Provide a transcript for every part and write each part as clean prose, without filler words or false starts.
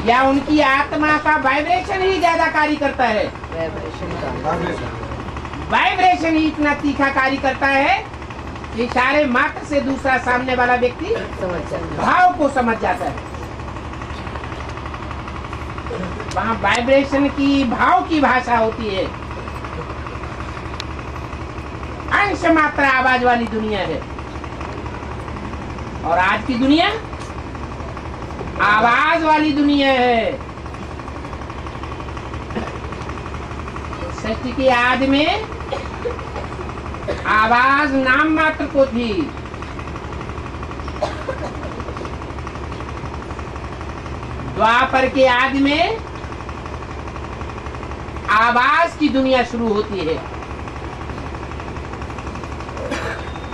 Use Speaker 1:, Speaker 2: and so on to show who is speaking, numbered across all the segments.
Speaker 1: या उनकी आत्मा का वाइब्रेशन ही ज्यादा कार्य करता है? वाइब्रेशन ही इतना तीखा कार्य करता है कि इशारे मात्र से दूसरा सामने वाला व्यक्ति भाव को समझ जाता है। वहाँ वाइब्रेशन की, भाव की भाषा होती है। अंश मात्र आवाज वाली दुनिया है। और आज की दुनिया आवाज वाली दुनिया है। सृष्टि की आदि में आवाज नाम मात्र को थी। द्वापर के आदि में आवाज की दुनिया शुरू होती है।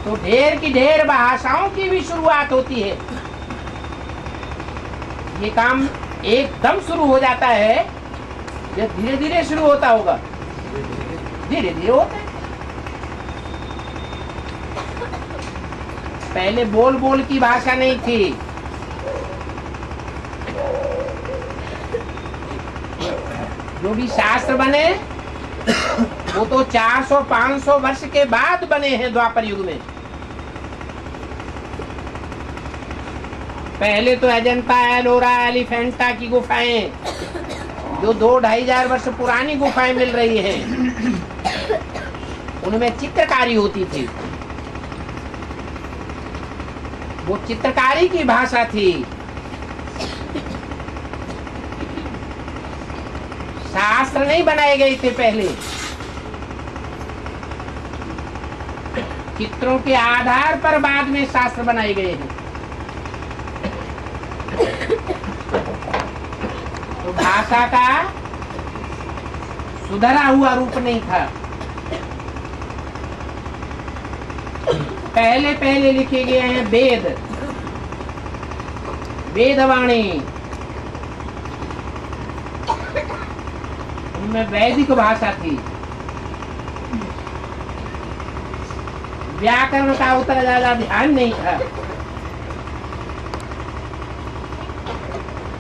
Speaker 1: तो ढेर की ढेर भाषाओं की भी शुरुआत होती है। ये काम एकदम शुरू हो जाता है या धीरे धीरे शुरू होता होगा? धीरे धीरे होता है। पहले बोल बोल की भाषा नहीं थी। जो भी शास्त्र बने वो तो 400-500 वर्ष के बाद बने हैं द्वापर युग में। पहले तो अजंता, एलोरा, एलिफेंटा की गुफाएं, जो 2-2,500 वर्ष पुरानी गुफाएं मिल रही हैं, उनमें चित्रकारी होती थी। वो चित्रकारी की भाषा थी। शास्त्र नहीं बनाए गए थे पहले। चित्रों के आधार पर बाद में शास्त्र बनाए गए हैं। तो भाषा का सुधरा हुआ रूप नहीं था। पहले पहले लिखे गए हैं वेद, वेदवाणी। उनमें वैदिक भाषा थी। व्याकरण का उतना ज्यादा ध्यान नहीं था।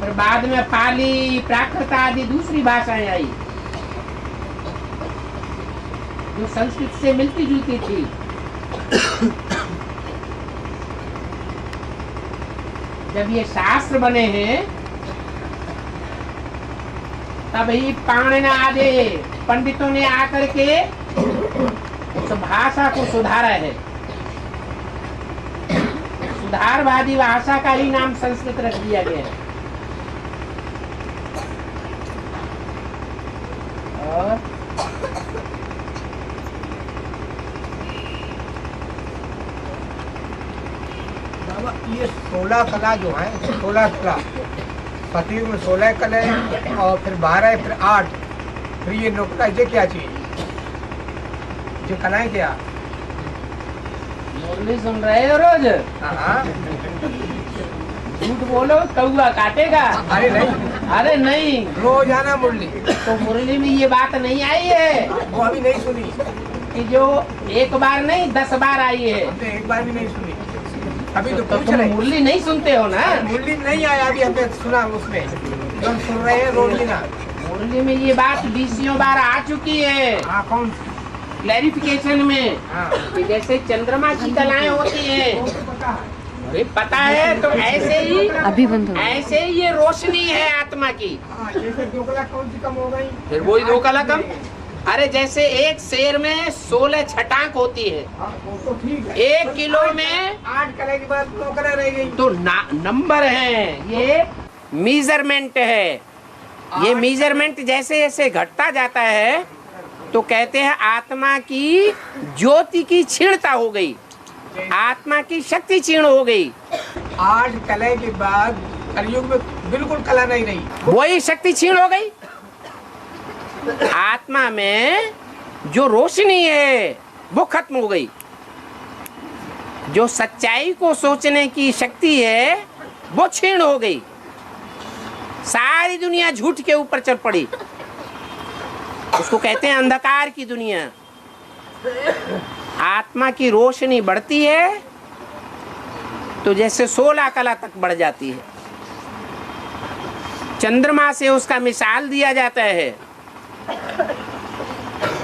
Speaker 1: पर बाद में पाली, प्राकृत आदि दूसरी भाषाएं आई जो संस्कृत से मिलती जुलती थी। जब ये शास्त्र बने हैं तभी पाणिनि आदि पंडितों ने आकर के उस भाषा को सुधारा है। सुधारवादी भाषा का ही नाम संस्कृत रख दिया गया है। और
Speaker 2: ये 16 कला जो है, 16 कला, सतयुग में 16 कला और फिर 12, फिर 8, फिर ये 9 कला, ये क्या चीज? ये कलाएं क्या?
Speaker 1: मुरली सुन रहे हो रोज?
Speaker 2: हाँ।
Speaker 1: झूठ बोलो कौआ काटेगा।
Speaker 2: अरे नहीं,
Speaker 1: अरे नहीं,
Speaker 2: रोजाना मुरली।
Speaker 1: तो मुरली में ये बात नहीं आई है
Speaker 2: वो अभी नहीं सुनी
Speaker 1: कि जो एक बार नहीं 10 बार आई है।
Speaker 2: हमने एक बार भी नहीं सुनी। अभी तो
Speaker 1: तो तुम मुरली नहीं सुनते हो ना?
Speaker 2: मुरली नहीं आया अभी, हमने सुना उसमें जो हम सुन रहे हैं रोज ना।
Speaker 1: मुरली में ये बात 20 बार आ चुकी है।
Speaker 2: हाँ, कौन?
Speaker 1: क्लैरिफिकेशन में कि जैसे चंद्रमा की कलाएं होती हैं। अरे पता है, तो ऐसे ही
Speaker 3: अभी बंद हो।
Speaker 1: ऐसे ही ये रोशनी है आत्मा की।
Speaker 2: जैसे 2 कला कौन सी कम हो गई?
Speaker 1: फिर वही 2 कला कम। अरे जैसे एक शेर में 16 छटाक होती है,
Speaker 2: वो तो ठीक है।
Speaker 1: 1 किलो में
Speaker 2: 8 कला के बाद 9 कला रह गई।
Speaker 1: तो नंबर है, ये मेजरमेंट है। ये मेजरमेंट जैसे जैसे घटता जाता है तो कहते हैं आत्मा की ज्योति की क्षीणता हो गई, आत्मा की शक्ति क्षीण हो गई।
Speaker 2: 8 कला के बाद कलयुग में बिल्कुल कला नहीं रही,
Speaker 1: वही शक्ति क्षीण हो गई। आत्मा में जो रोशनी है वो खत्म हो गई। जो सच्चाई को सोचने की शक्ति है वो क्षीण हो गई। सारी दुनिया झूठ के ऊपर चल पड़ी। उसको कहते हैं अंधकार की दुनिया। आत्मा की रोशनी बढ़ती है तो जैसे 16 कला तक बढ़ जाती है। चंद्रमा से उसका मिसाल दिया जाता है।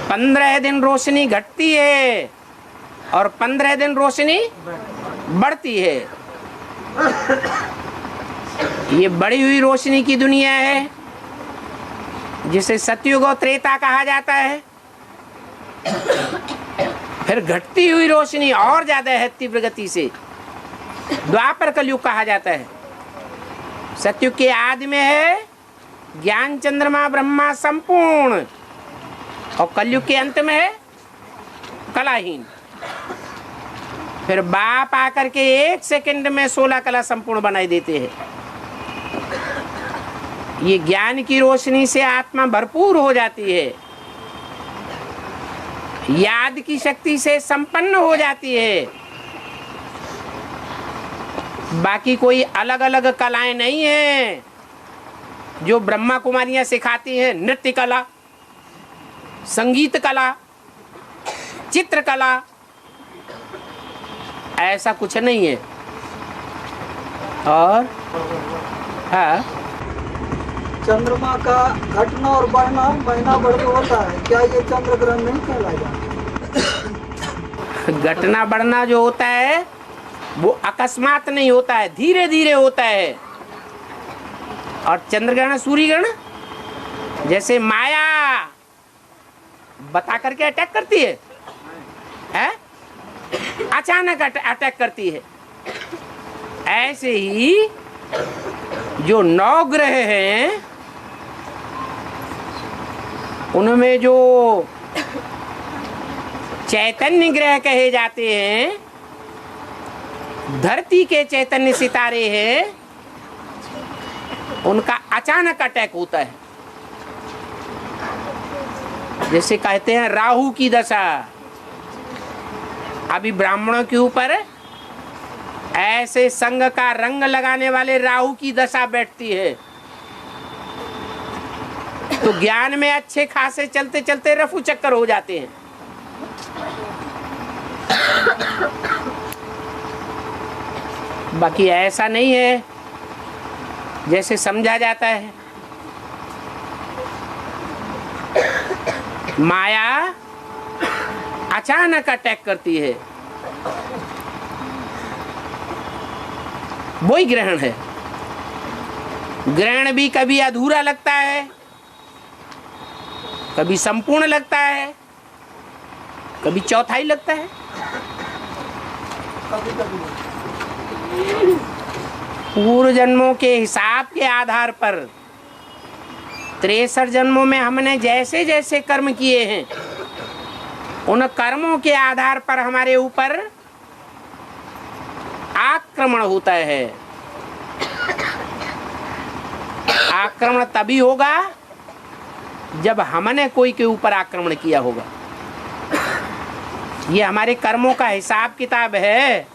Speaker 1: 15 दिन रोशनी घटती है और 15 दिन रोशनी बढ़ती है। ये बढ़ी हुई रोशनी की दुनिया है जिसे सतयुग और त्रेता कहा जाता है। फिर घटती हुई रोशनी और ज्यादा है तीव्र गति से, द्वापर कलयुग कहा जाता है। सतयुग के आदि में है ज्ञान चंद्रमा ब्रह्मा संपूर्ण, और कलयुग के अंत में है कलाहीन। फिर बाप आकर के 1 सेकंड में 16 कला संपूर्ण बनाई देते हैं। ये ज्ञान की रोशनी से आत्मा भरपूर हो जाती है, याद की शक्ति से संपन्न हो जाती है। बाकी कोई अलग अलग कलाएं नहीं है जो ब्रह्मा कुमारियां सिखाती हैं। नृत्य कला, संगीत कला, चित्रकला, ऐसा कुछ नहीं है। और हाँ,
Speaker 3: चंद्रमा का घटना और बढ़ना महीना भर में होता है, क्या ये चंद्र ग्रहण नहीं कहलाएगा?
Speaker 1: घटना बढ़ना जो होता है वो अकस्मात नहीं होता है, धीरे धीरे होता है। और चंद्रग्रहण सूर्य ग्रहण जैसे माया बता करके अटैक करती है, अचानक अटैक करती है। ऐसे ही जो 9 ग्रह हैं उनमें जो चैतन्य ग्रह कहे जाते हैं, धरती के चैतन्य सितारे हैं, उनका अचानक अटैक होता है। जैसे कहते हैं राहु की दशा, अभी ब्राह्मणों के ऊपर ऐसे संग का रंग लगाने वाले राहु की दशा बैठती है, तो ज्ञान में अच्छे खासे चलते चलते रफू चक्कर हो जाते हैं। बाकी ऐसा नहीं है जैसे समझा जाता है। माया अचानक अटैक करती है, वही ग्रहण है। ग्रहण भी कभी अधूरा लगता है, कभी संपूर्ण लगता है, कभी चौथाई लगता है। पूर्व जन्मों के हिसाब के आधार पर 63 जन्मों में हमने जैसे जैसे कर्म किए हैं, उन कर्मों के आधार पर हमारे ऊपर आक्रमण होता है। आक्रमण तभी होगा जब हमने कोई के ऊपर आक्रमण किया होगा। ये हमारे कर्मों का हिसाब किताब है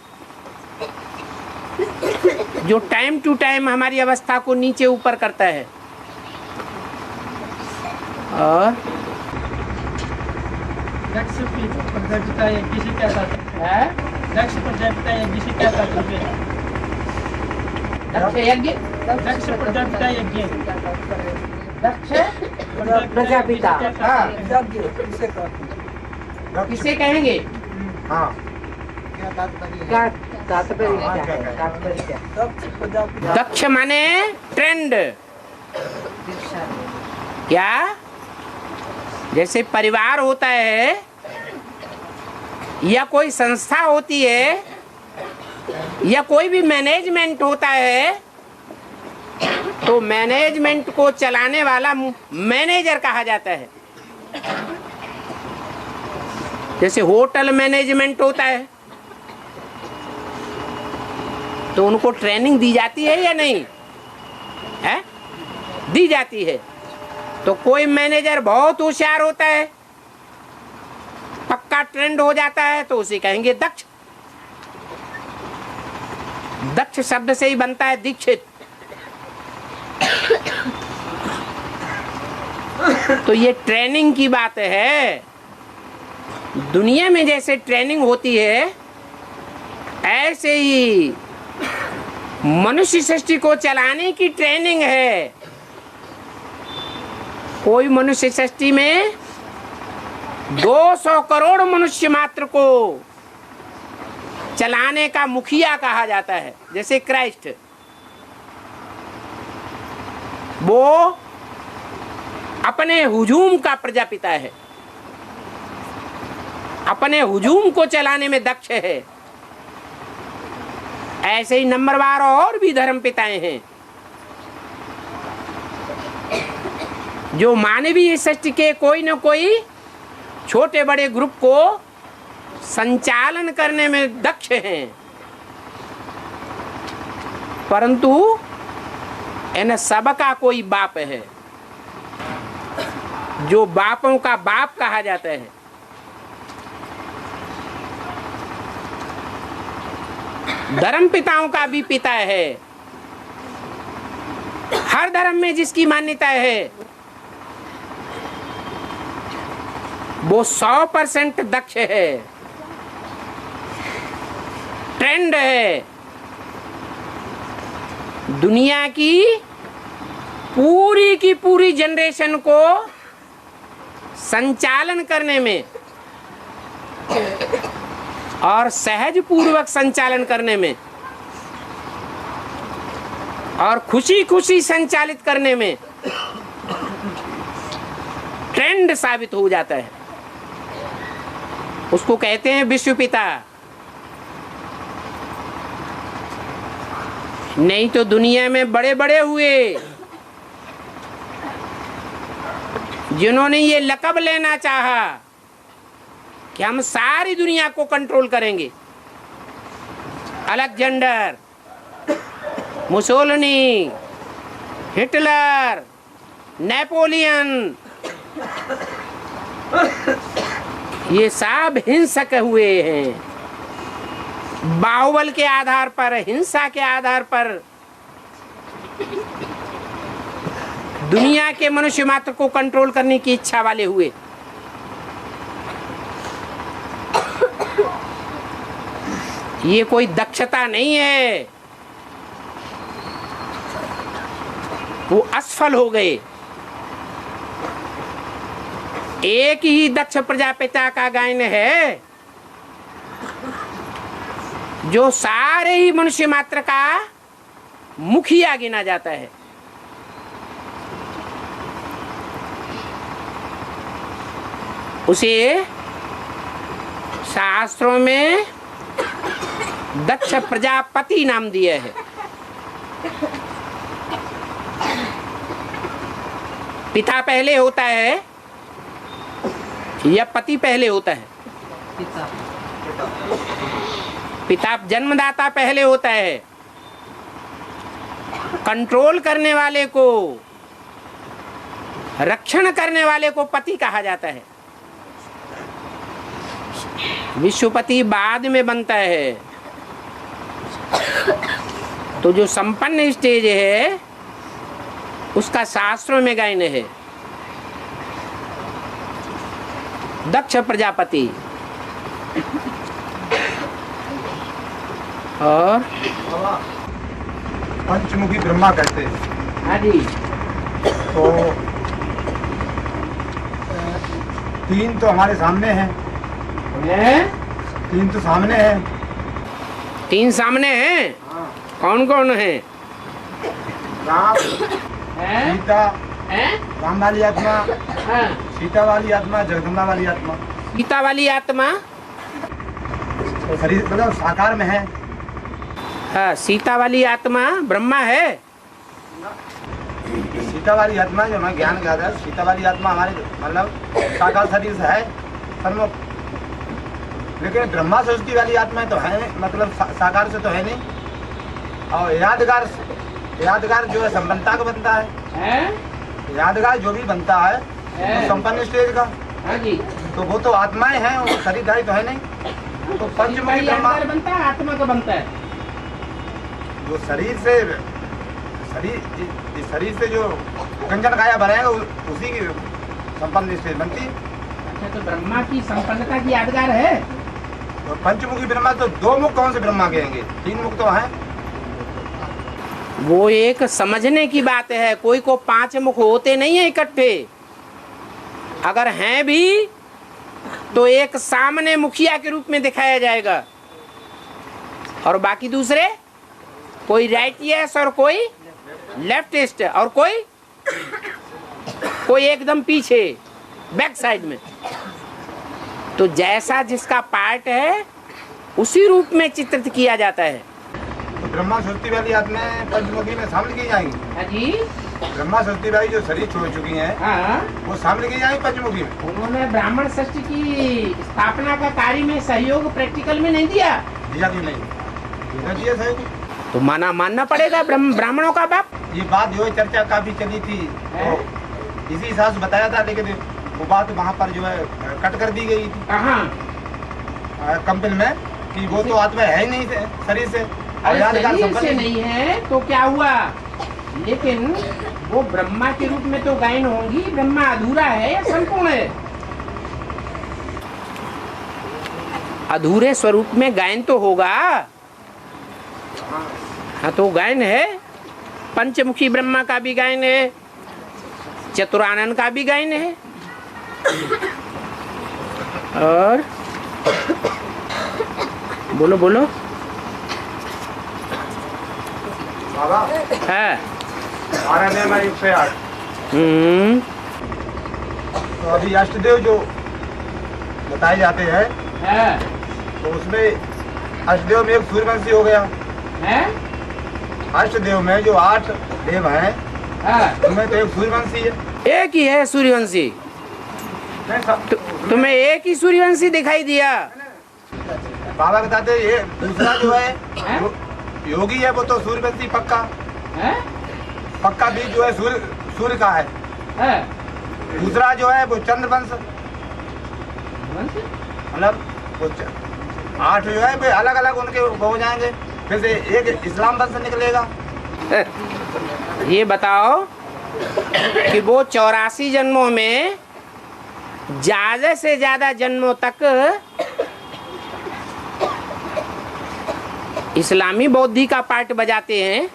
Speaker 1: जो टाइम टू टाइम हमारी अवस्था को नीचे ऊपर करता है। और
Speaker 3: दक्ष प्रजापिता यज्ञ से क्या तात्पर्य है? दक्ष प्रजापिता यज्ञ से क्या तात्पर्य है? दक्ष प्रजापिता यज्ञ,
Speaker 1: दक्ष
Speaker 2: प्रजापिता, हाँ,
Speaker 3: यज्ञ किसे कहते हैं?
Speaker 1: किसे कहेंगे?
Speaker 2: हाँ,
Speaker 1: दक्ष माने ट्रेंड। क्या? जैसे परिवार होता है या कोई संस्था होती है या कोई भी मैनेजमेंट होता है, तो मैनेजमेंट को चलाने वाला मैनेजर कहा जाता है। जैसे होटल मैनेजमेंट होता है तो उनको ट्रेनिंग दी जाती है या नहीं है? दी जाती है। तो कोई मैनेजर बहुत होशियार होता है, पक्का ट्रेंड हो जाता है, तो उसे कहेंगे दक्ष। दक्ष शब्द से ही बनता है दीक्षित। तो ये ट्रेनिंग की बात है। दुनिया में जैसे ट्रेनिंग होती है, ऐसे ही मनुष्य सृष्टि को चलाने की ट्रेनिंग है। कोई मनुष्य सृष्टि में 200 करोड़ मनुष्य मात्र को चलाने का मुखिया कहा जाता है। जैसे क्राइस्ट, वो अपने हुजूम का प्रजापिता है, अपने हुजूम को चलाने में दक्ष है। ऐसे ही नंबरवार और भी धर्म पिताएं हैं जो मानवीय सृष्टि के कोई न कोई छोटे बड़े ग्रुप को संचालन करने में दक्ष हैं, परंतु इन सबका कोई बाप है जो बापों का बाप कहा जाता है। धर्म पिताओं का भी पिता है। हर धर्म में जिसकी मान्यता है वो 100% दक्ष है, ट्रेंड है। दुनिया की पूरी जनरेशन को संचालन करने में और सहज पूर्वक संचालन करने में और खुशी खुशी संचालित करने में ट्रेंड साबित हो जाता है। उसको कहते हैं विश्व पिता। नहीं तो दुनिया में बड़े बड़े हुए जिन्होंने ये लक़ब लेना चाहा कि हम सारी दुनिया को कंट्रोल करेंगे। अलेक्जेंडर, मुसोलिनी, हिटलर, नेपोलियन, ये सब हिंसक हुए हैं। बाहुबल के आधार पर, हिंसा के आधार पर दुनिया के मनुष्य मात्र को कंट्रोल करने की इच्छा वाले हुए। ये कोई दक्षता नहीं है, वो असफल हो गए। एक ही दक्ष प्रजापिता का गायन है जो सारे ही मनुष्य मात्र का मुखिया गिना जाता है। उसे शास्त्रों में दक्ष प्रजापति नाम दिया है। पिता पहले होता है या पति पहले होता है? पिता जन्मदाता पहले होता है। कंट्रोल करने वाले को, रक्षण करने वाले को पति कहा जाता है। विश्वपति बाद में बनता है। तो जो संपन्न स्टेज है उसका शास्त्रों में गायन है दक्ष प्रजापति। और
Speaker 2: पंचमुखी ब्रह्मा कहते हैं।
Speaker 1: हाँ जी।
Speaker 2: तो तीन तो हमारे सामने हैं। तीन तो सामने हैं।
Speaker 1: तीन सामने हैं।
Speaker 2: हाँ।
Speaker 1: कौन कौन है?
Speaker 2: राम,
Speaker 1: है?
Speaker 2: सीता,
Speaker 1: है?
Speaker 2: राम वाली आत्मा,
Speaker 1: हाँ।
Speaker 2: सीता वाली आत्मा, जगदम्बा वाली आत्मा।
Speaker 1: सीता वाली आत्मा
Speaker 2: तो शरीर मतलब साकार में है।
Speaker 1: हाँ, सीता वाली आत्मा ब्रह्मा है।
Speaker 2: सीता वाली आत्मा जो हमें ज्ञान ज्ञात है, सीता वाली आत्मा हमारे मतलब साकार शरीर से है सर्वमुख। लेकिन ब्रह्मा सृष्टि वाली आत्माएं तो है मतलब साकार से तो है नहीं। और यादगार जो है संपन्नता का बनता है। यादगार जो भी बनता है तो संपन्न स्टेज का।
Speaker 1: हाँ जी।
Speaker 2: तो वो तो आत्माएं हैं, वो शरीरधारी तो है नहीं। तो पंचमुखी ब्रह्मा
Speaker 1: बनता है, आत्मा का बनता है।
Speaker 2: जो शरीर से जो कंचन काया बनाएगा उसी की संपन्न स्टेज बनती है।
Speaker 1: अच्छा, तो ब्रह्मा की संपन्नता की यादगार है।
Speaker 2: तो पंचमुखी ब्रह्मा तो दो मुख कौन से ब्रह्मा कहेंगे? तीन मुख तो हैं।
Speaker 1: वो एक समझने की बात है। कोई को 5 मुख होते नहीं है इकट्ठे। अगर हैं भी तो एक सामने मुखिया के रूप में दिखाया जाएगा, और बाकी दूसरे कोई राइटियस और कोई लेफ्टिस्ट और कोई एकदम पीछे बैक साइड में। तो जैसा जिसका पार्ट है उसी रूप में चित्रित किया जाता है।
Speaker 4: तो ब्रह्मा सरस्वती वाली आत्मा पंचमुखी में शामिल की जाएंगी?
Speaker 1: हाँ जी,
Speaker 4: ब्रह्मा सरस्वती वाली जो शरीर छोड़ चुकी हैं
Speaker 1: हाँ,
Speaker 4: वो शामिल की जाएंगी पंचमुखी में?
Speaker 1: उन्होंने ब्राह्मण सृष्टि की स्थापना का कार्य में सहयोग प्रैक्टिकल में नहीं दिया।
Speaker 4: दिया क्यों नहीं? देना चाहिए सहयोग।
Speaker 1: तो मानना पड़ेगा ब्राह्मणों का बाप।
Speaker 4: ये बात जो है चर्चा काफी चली थी, तो इसी हिसाब से बताया था, लेकिन वो बात वहाँ पर जो है कट कर दी गई थी कंपनी में कि वो तो आत्मा है ही नहीं शरीर से।
Speaker 1: शरीर से नहीं है तो क्या हुआ, लेकिन वो ब्रह्मा के रूप में तो गायन होंगी। ब्रह्मा अधूरा है या संपूर्ण है? अधूरे स्वरूप में गायन तो होगा। हाँ, तो गायन है, पंचमुखी ब्रह्मा का भी गायन है, चतुरानन का भी गायन है, और बोलो बोलो।
Speaker 4: बाबा
Speaker 1: है
Speaker 4: 12 नियम है 108। तो अभी अष्टदेव जो बताए जाते हैं तो उसमें अष्टदेव में एक सूर्यवंशी हो गया
Speaker 1: है?
Speaker 4: अष्टदेव में जो 8 देव हैं उनमें तो एक सूर्यवंशी है।
Speaker 1: एक ही है सूर्यवंशी। तुम्हें एक ही सूर्यवंशी दिखाई दिया।
Speaker 4: बाबा बताते हैं ये दूसरा जो है योगी है, वो तो सूर्यवंशी पक्का पक्का भी जो है सूर्य का है। दूसरा जो है वो चंद्रवंश, मतलब 8 जो है वे अलग अलग उनके हो जाएंगे, फिर से एक इस्लाम वंश निकलेगा।
Speaker 1: ये बताओ कि वो 84 जन्मों में ज्यादा से ज्यादा जन्मों तक इस्लामी बौद्धि का पार्ट बजाते हैं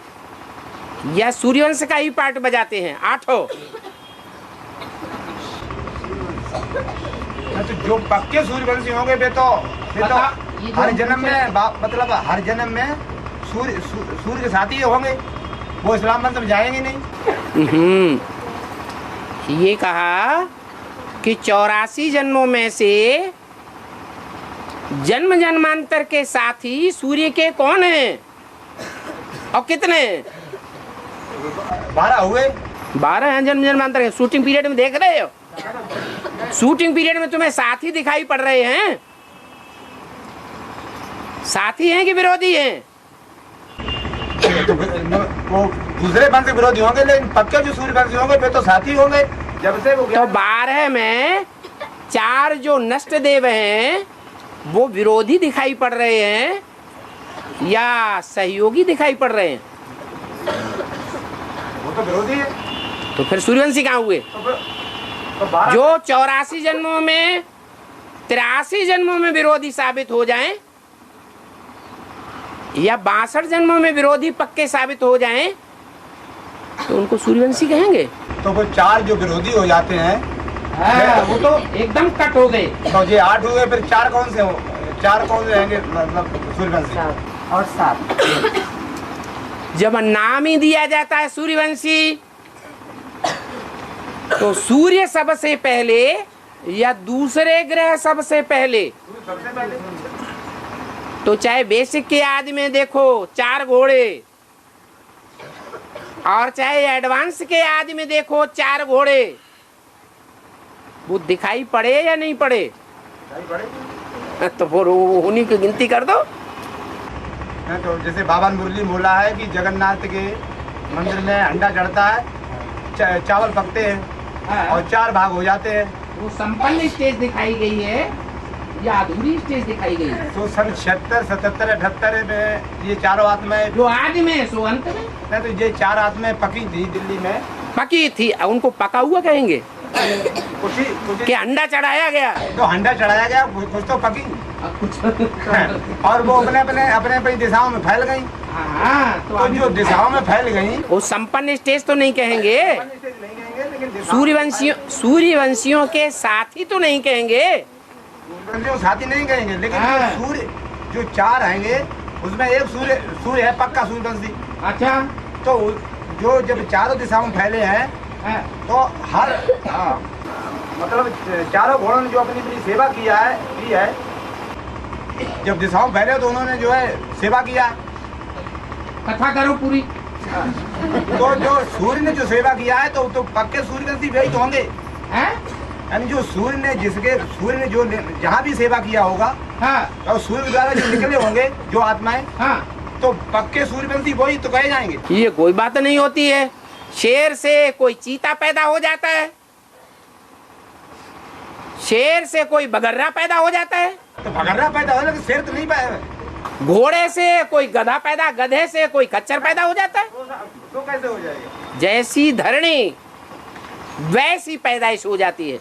Speaker 1: या सूर्यवंश का ही पार्ट बजाते हैं? 8।
Speaker 4: तो जो पक्के सूर्यवंशी होंगे वे तो हर जन्म में मतलब हर जन्म में सूर्य के साथ ही होंगे, वो इस्लाम वंश में जाएंगे नहीं।
Speaker 1: ये कहा कि 84 जन्मों में से जन्म जन्मांतर के साथी सूर्य के कौन हैं और कितने?
Speaker 4: 12 हुए।
Speaker 1: 12 हैं जन्म जन्मांतर के। शूटिंग पीरियड में देख रहे हो? शूटिंग पीरियड में तुम्हें साथी दिखाई पड़ रहे हैं? साथी हैं कि विरोधी हैं?
Speaker 4: तो वो दूसरे वंश के विरोधी होंगे, लेकिन पक्के जो सूर्यवंशी होंगे वे तो साथी होंगे। जब से वो
Speaker 1: तो 12 में 4 जो नष्ट देव हैं वो विरोधी दिखाई पड़ रहे हैं या सहयोगी दिखाई पड़ रहे हैं?
Speaker 4: वो तो विरोधी है।
Speaker 1: तो फिर सूर्यवंशी कहाँ हुए?
Speaker 4: तो 12
Speaker 1: जो 84 जन्मों में 83 जन्मों में विरोधी साबित हो जाएं या 62 जन्मों में विरोधी पक्के साबित हो जाएं तो उनको सूर्यवंशी कहेंगे।
Speaker 4: तो वो 4 जो विरोधी हो जाते हैं
Speaker 1: वो तो एकदम कट हो गए।
Speaker 4: तो ये 8 हुए, फिर 4 कौन से हो? 4 कौन से रहेंगे मतलब सूर्यवंशी?
Speaker 2: और 7।
Speaker 1: जब नाम ही दिया जाता है सूर्यवंशी तो सूर्य सबसे पहले या दूसरे ग्रह सबसे पहले?
Speaker 4: सबसे पहले
Speaker 1: तो चाहे बेसिक के आदि में देखो 4 घोड़े और चाहे एडवांस के आदि में देखो 4 घोड़े, वो दिखाई पड़े या नहीं पड़े? तो वो उन्हीं की गिनती कर दो।
Speaker 4: तो जैसे बाबा ने मुरली बोला है कि जगन्नाथ के मंदिर में अंडा चढ़ता है, चावल पकते हैं और 4 भाग हो जाते हैं।
Speaker 1: वो संपन्न स्टेज दिखाई गई है या अधूरी स्टेज दिखाई गई है?
Speaker 4: तो सन 76, 77, 78 में ये 4 आत्माएं
Speaker 1: जो आदि में सो अंत में
Speaker 4: नहीं, तो ये 4 आत्माएं पकी थी दिल्ली में।
Speaker 1: पकी थी, उनको पका हुआ कहेंगे
Speaker 4: कुछ
Speaker 1: कि अंडा चढ़ाया गया?
Speaker 4: तो अंडा चढ़ाया गया, कुछ तो पकी और वो अपने दिशाओं में फैल गई।
Speaker 1: हाँ,
Speaker 4: तो जो दिशाओं में फैल गई
Speaker 1: वो संपन्न स्टेज तो नहीं कहेंगे।
Speaker 4: नहीं कहेंगे, लेकिन
Speaker 1: सूर्यवंशियों के साथी तो नहीं कहेंगे।
Speaker 4: सूर्यवंशियों साथी नहीं कहेंगे, लेकिन
Speaker 1: हाँ।
Speaker 4: जो सूर्य जो 4 आएंगे उसमें एक सूर्य है पक्का सूर्यवंशी।
Speaker 1: अच्छा।
Speaker 4: तो जो जब चारों दिशाओं में फैले हैं तो हर मतलब चारों घोड़ों ने जो अपनी अपनी सेवा की है, जब दिशाओं में फैले तो उन्होंने जो है सेवा किया है।
Speaker 1: कथा करो पूरी।
Speaker 4: तो जो सूर्य ने जो सेवा किया है तो पक्के सूर्यवंशी वही तो होंगे। यानी जो सूर्य ने जो जहाँ भी सेवा किया होगा और सूर्य द्वारा जो निकले होंगे जो आत्माएं, तो पक्के सूर्यवंशी वही तो कहे जाएंगे।
Speaker 1: ये कोई बात नहीं होती है। शेर से कोई चीता पैदा हो जाता है, शेर से कोई बगर्रा पैदा हो जाता है,
Speaker 4: तो भगर्रा पैदा हो, लेकिन शेर तो नहीं पैदा।
Speaker 1: घोड़े से कोई गधा पैदा, गधे से कोई खच्चर पैदा हो जाता है।
Speaker 4: तो कैसे हो जाएगा?
Speaker 1: जैसी धरणी वैसी पैदाइश हो जाती है।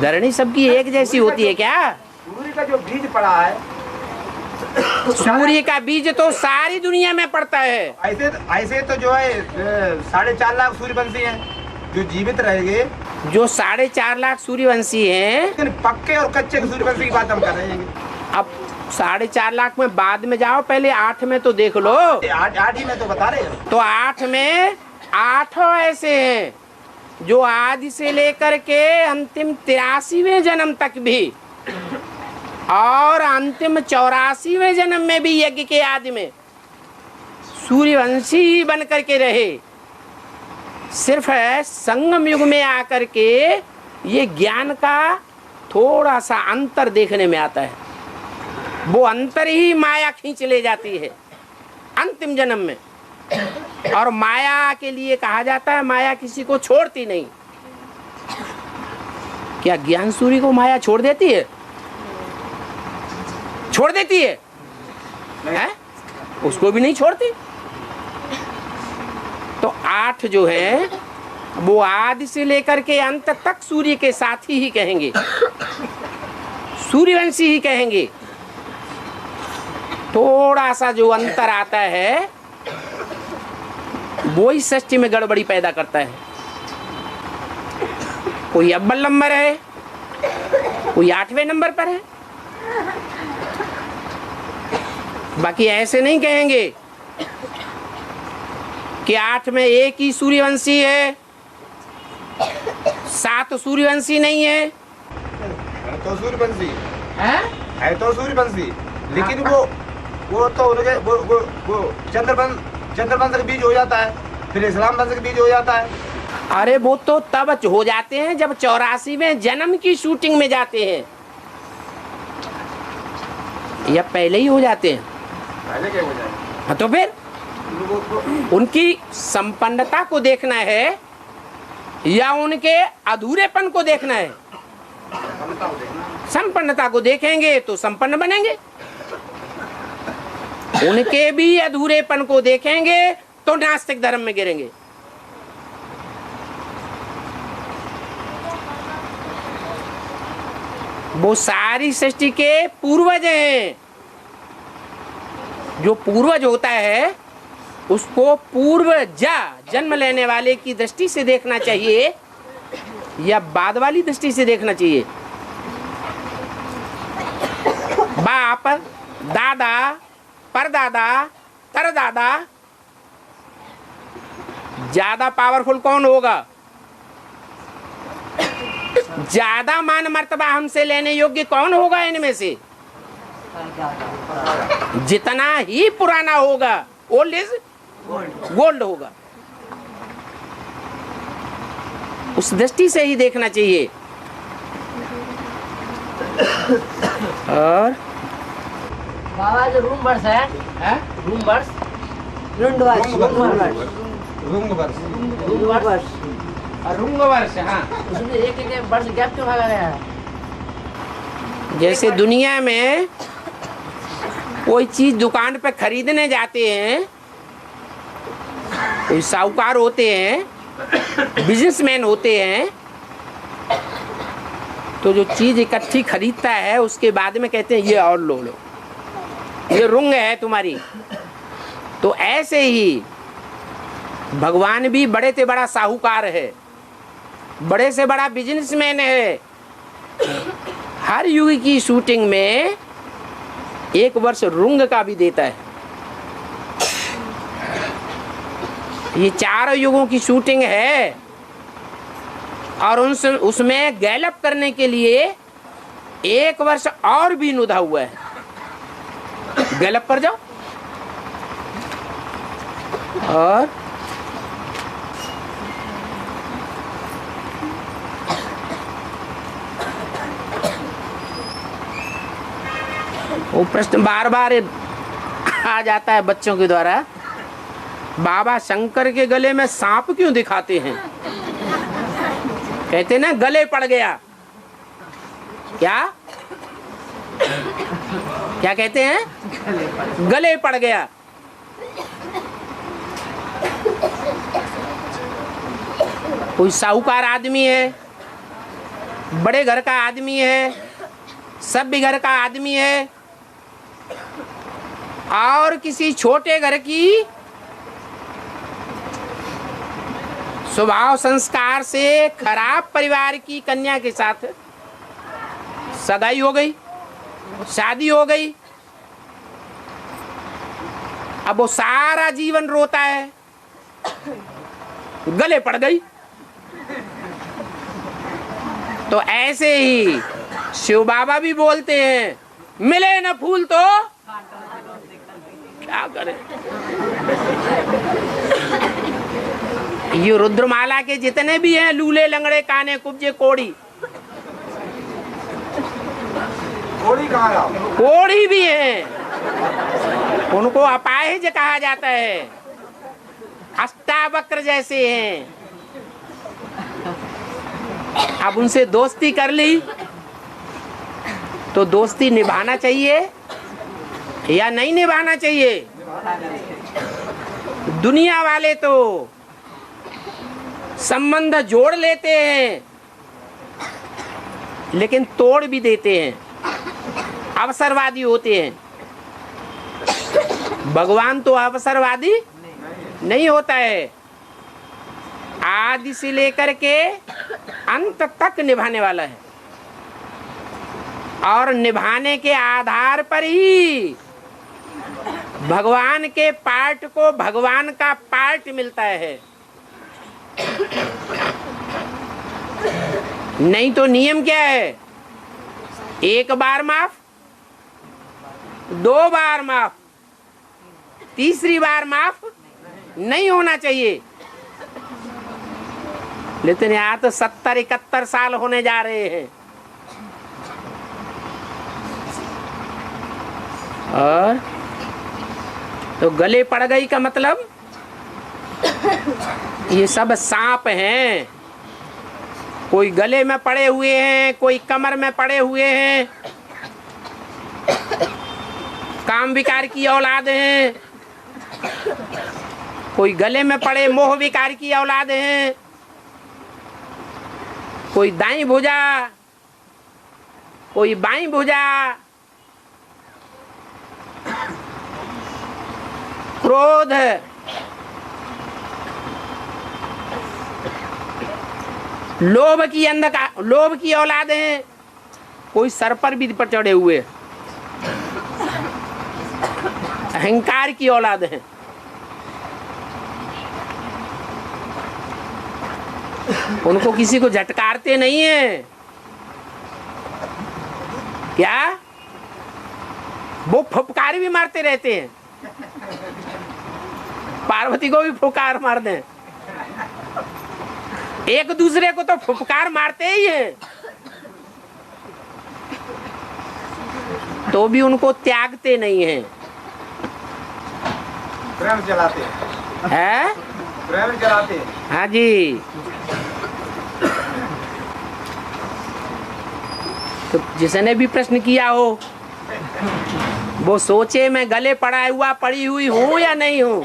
Speaker 1: धरणी सबकी एक जैसी होती है क्या?
Speaker 4: सूर्य का जो बीज पड़ा है,
Speaker 1: सूर्य का बीज तो सारी दुनिया में पड़ता है।
Speaker 4: ऐसे तो जो है 4.5 लाख सूर्यवंशी हैं जो जीवित रहेंगे।
Speaker 1: जो 4.5 लाख सूर्यवंशी हैं,
Speaker 4: लेकिन पक्के और कच्चे सूर्यवंशी की बात हम कर रहे हैं।
Speaker 1: अब 4.5 लाख में बाद में जाओ, पहले 8 में तो देख लो।
Speaker 4: 8 ही में तो बता रहे हैं।
Speaker 1: तो 8 में 8 ऐसे हैं जो आदि से लेकर के अंतिम 83वें जन्म तक भी और अंतिम 84वें जन्म में भी यज्ञ के आदि में सूर्यवंशी ही बन करके रहे। सिर्फ संगम युग में आकर के ये ज्ञान का थोड़ा सा अंतर देखने में आता है। वो अंतर ही माया खींच ले जाती है अंतिम जन्म में। और माया के लिए कहा जाता है माया किसी को छोड़ती नहीं। क्या ज्ञान सूर्य को माया छोड़ देती है? छोड़ देती है? उसको भी नहीं छोड़ती। तो 8 जो है वो आदि से लेकर के अंत तक सूर्य के साथी ही कहेंगे, सूर्यवंशी ही कहेंगे। थोड़ा सा जो अंतर आता है वो ही सृष्टि में गड़बड़ी पैदा करता है। कोई अव्वल नंबर है, कोई 8वें नंबर पर है। बाकी ऐसे नहीं कहेंगे कि 8 में एक ही सूर्यवंशी है, 7 सूर्यवंशी नहीं है।
Speaker 4: तो सूर्यवंशी
Speaker 1: है
Speaker 4: तो सूर्यवंशी, लेकिन वो तो उनके वो चंद्रवंश का बीज हो जाता है, फिर इस्लाम वंश का बीज हो जाता है।
Speaker 1: अरे वो तो तब हो जाते हैं जब 84वें जन्म की शूटिंग में जाते हैं, या पहले ही हो जाते हैं?
Speaker 4: पहले क्या हो जाए?
Speaker 1: हाँ, तो फिर उनकी संपन्नता को देखना है या उनके अधूरेपन को देखना है? संपन्नता को देखेंगे तो संपन्न बनेंगे, उनके भी अधूरेपन को देखेंगे तो नास्तिक धर्म में गिरेंगे। वो सारी सृष्टि के पूर्वज हैं। जो पूर्वज होता है उसको पूर्वजा जन्म लेने वाले की दृष्टि से देखना चाहिए या बाद वाली दृष्टि से देखना चाहिए? बाप, दादा, परदादा, तरदादा, ज्यादा पावरफुल कौन होगा? ज्यादा मान मर्तबा हमसे लेने योग्य कौन होगा इनमें से? जितना ही पुराना होगा ओल्ड इज गोल्ड होगा। उस दृष्टि से ही देखना चाहिए। और
Speaker 5: बाबा जो रूम वर्ष है रूम वर्ष
Speaker 1: रुंग वर्ष, हाँ,
Speaker 5: उसमें एक वर्ष गैप क्यों भागा गया है?
Speaker 1: जैसे दुनिया में कोई चीज दुकान पे खरीदने जाते हैं, कोई साहूकार होते हैं, बिजनेसमैन होते हैं, तो जो चीज इकट्ठी खरीदता है उसके बाद में कहते हैं ये और लो, ये रुंग है तुम्हारी। तो ऐसे ही भगवान भी बड़े से बड़ा साहूकार है, बड़े से बड़ा बिजनेसमैन है। हर युग की शूटिंग में 1 वर्ष रुंग का भी देता है। ये 4 युगों की शूटिंग है और उसमें गैलअप करने के लिए 1 वर्ष और भी नुदा हुआ है। गैलअप पर जाओ और वो प्रश्न बार बार आ जाता है बच्चों के द्वारा, बाबा शंकर के गले में सांप क्यों दिखाते हैं? कहते ना गले पड़ गया। क्या क्या कहते हैं? गले पड़ गया। कोई साहूकार आदमी है, बड़े घर का आदमी है, सभ्य घर का आदमी है, और किसी छोटे घर की स्वभाव संस्कार से खराब परिवार की कन्या के साथ सगाई हो गई, शादी हो गई। अब वो सारा जीवन रोता है, गले पड़ गई। तो ऐसे ही शिव बाबा भी बोलते हैं, मिले न फूल तो क्या करें। ये रुद्रमाला के जितने भी हैं, लूले लंगड़े काने कुब्जे कोड़ी,
Speaker 4: कोड़ी कहाँ?
Speaker 1: कोड़ी भी हैं, उनको अपाहिज कहा जाता है, अष्टावक्र जैसे हैं। अब उनसे दोस्ती कर ली तो दोस्ती निभाना चाहिए या नहीं निभाना चाहिए? दुनिया वाले तो संबंध जोड़ लेते हैं लेकिन तोड़ भी देते हैं, अवसरवादी होते हैं। भगवान तो अवसरवादी नहीं होता है, आदि से लेकर के अंत तक निभाने वाला है और निभाने के आधार पर ही भगवान के पार्ट को भगवान का पार्ट मिलता है। नहीं तो नियम क्या है? 1 बार माफ, 2 बार माफ, तीसरी बार माफ नहीं होना चाहिए। लेकिन यहाँ तो 70-71 साल होने जा रहे हैं और तो गले पड़ गई का मतलब ये सब सांप हैं। कोई गले में पड़े हुए हैं, कोई कमर में पड़े हुए हैं, काम विकार की औलाद हैं, कोई गले में पड़े मोह विकार की औलाद हैं, कोई दाईं भुजा, कोई बाईं भुजा, क्रोध, लोभ की औलाद हैं, कोई सर पर भी पर चढ़े हुए, अहंकार की औलाद हैं। उनको किसी को झटकारते नहीं है क्या? वो फुफकार भी मारते रहते हैं, पार्वती को भी फुफकार मार दें, एक दूसरे को तो फुफकार मारते ही हैं, तो भी उनको त्यागते नहीं हैं।
Speaker 4: प्रेम जलाते
Speaker 1: हैं,
Speaker 4: प्रेम जलाते।
Speaker 1: हाँ जी। तो जिसने भी प्रश्न किया हो वो सोचे मैं गले पड़ी हुई हूँ या नहीं हूँ,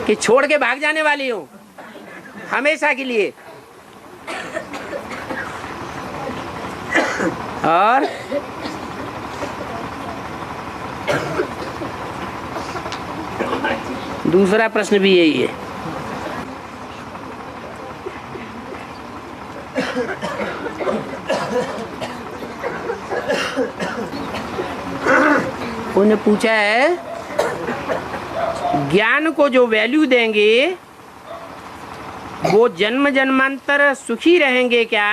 Speaker 1: कि छोड़ के भाग जाने वाली हूँ हमेशा के लिए। और दूसरा प्रश्न भी यही है। उन्होंने पूछा है ज्ञान को जो वैल्यू देंगे वो जन्म जन्मांतर सुखी रहेंगे क्या?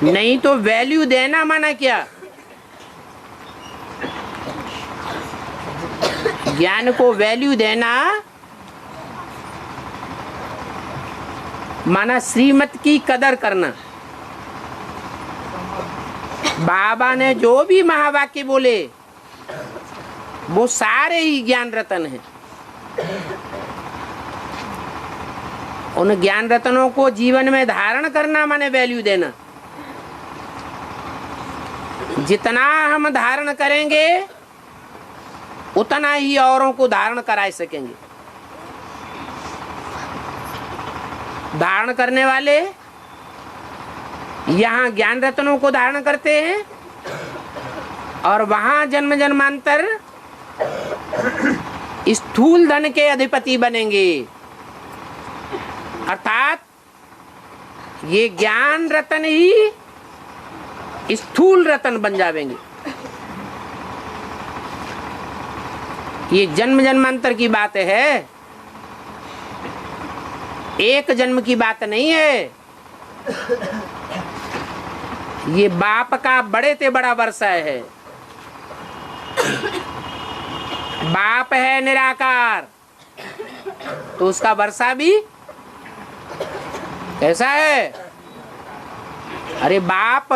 Speaker 1: नहीं तो वैल्यू देना माना क्या? ज्ञान को वैल्यू देना माना श्रीमत की कदर करना। बाबा ने जो भी महावाक्य बोले वो सारे ही ज्ञान रतन हैं। उन ज्ञान रत्नों को जीवन में धारण करना माने वैल्यू देना। जितना हम धारण करेंगे उतना ही औरों को धारण करा सकेंगे। धारण करने वाले यहाँ ज्ञान रत्नों को धारण करते हैं और वहां जन्म जन्मांतर स्थूल धन के अधिपति बनेंगे। अर्थात ये ज्ञान रतन ही स्थूल रतन बन जाएंगे। ये जन्म जन्मांतर की बात है, एक जन्म की बात नहीं है। ये बाप का बड़े से बड़ा वर्षा है। बाप है निराकार तो उसका वर्षा भी कैसा है? अरे बाप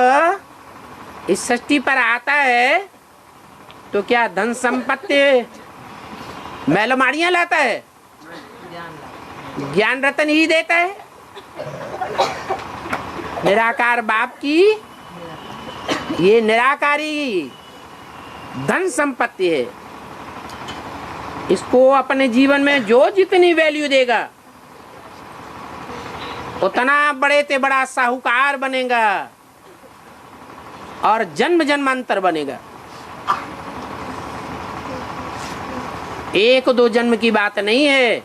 Speaker 1: इस सृष्टि पर आता है तो क्या धन संपत्ति मैलमाड़ियां लाता है? ज्ञान रतन ही देता है। निराकार बाप की ये निराकारी धन संपत्ति है। इसको अपने जीवन में जो जितनी वैल्यू देगा उतना बड़े से बड़ा साहूकार बनेगा और जन्म जन्मांतर बनेगा। एक दो जन्म की बात नहीं है।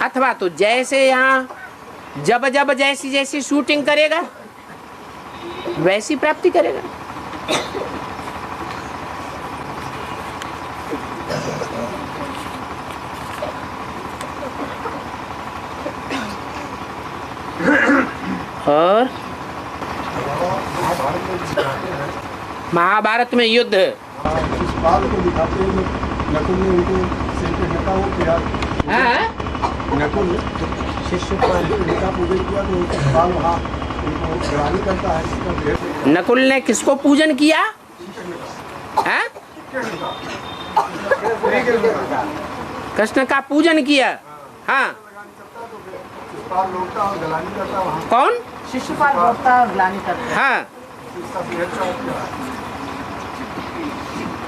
Speaker 1: अथवा तो जैसे यहाँ जब जब जैसी जैसी शूटिंग करेगा वैसी प्राप्ति करेगा। और महाभारत में युद्ध
Speaker 6: शिशुपाल को दिखाते हैं, नकुल ने उनको सिर पे ढका हो किया। नकुल शिशुपाल का पूजन किया तो शिशुपाल वहाँ उनको ग्लानि करता है। इसका भेद
Speaker 1: नकुल ने किसको पूजन किया? है? कृष्ण का पूजन किया। हाँ,
Speaker 6: शिशुपाल लौटता और ग्लानि करता वहाँ।
Speaker 1: कौन?
Speaker 5: शिशुपाल लौटता और ग्लानि करता।
Speaker 1: हाँ,
Speaker 6: इसका भेद क्या है?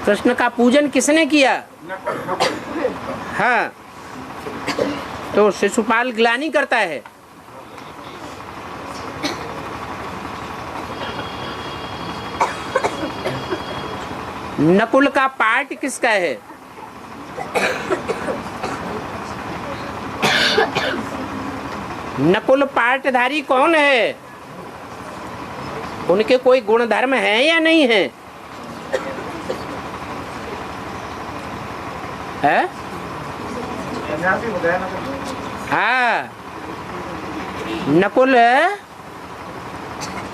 Speaker 1: कृष्ण का पूजन किसने किया? हाँ, तो शिशुपाल ग्लानि करता है। नकुल का पार्ट किसका है? नकुल पार्टधारी कौन है? उनके कोई गुण धर्म है या नहीं है? है? हाँ, नकुल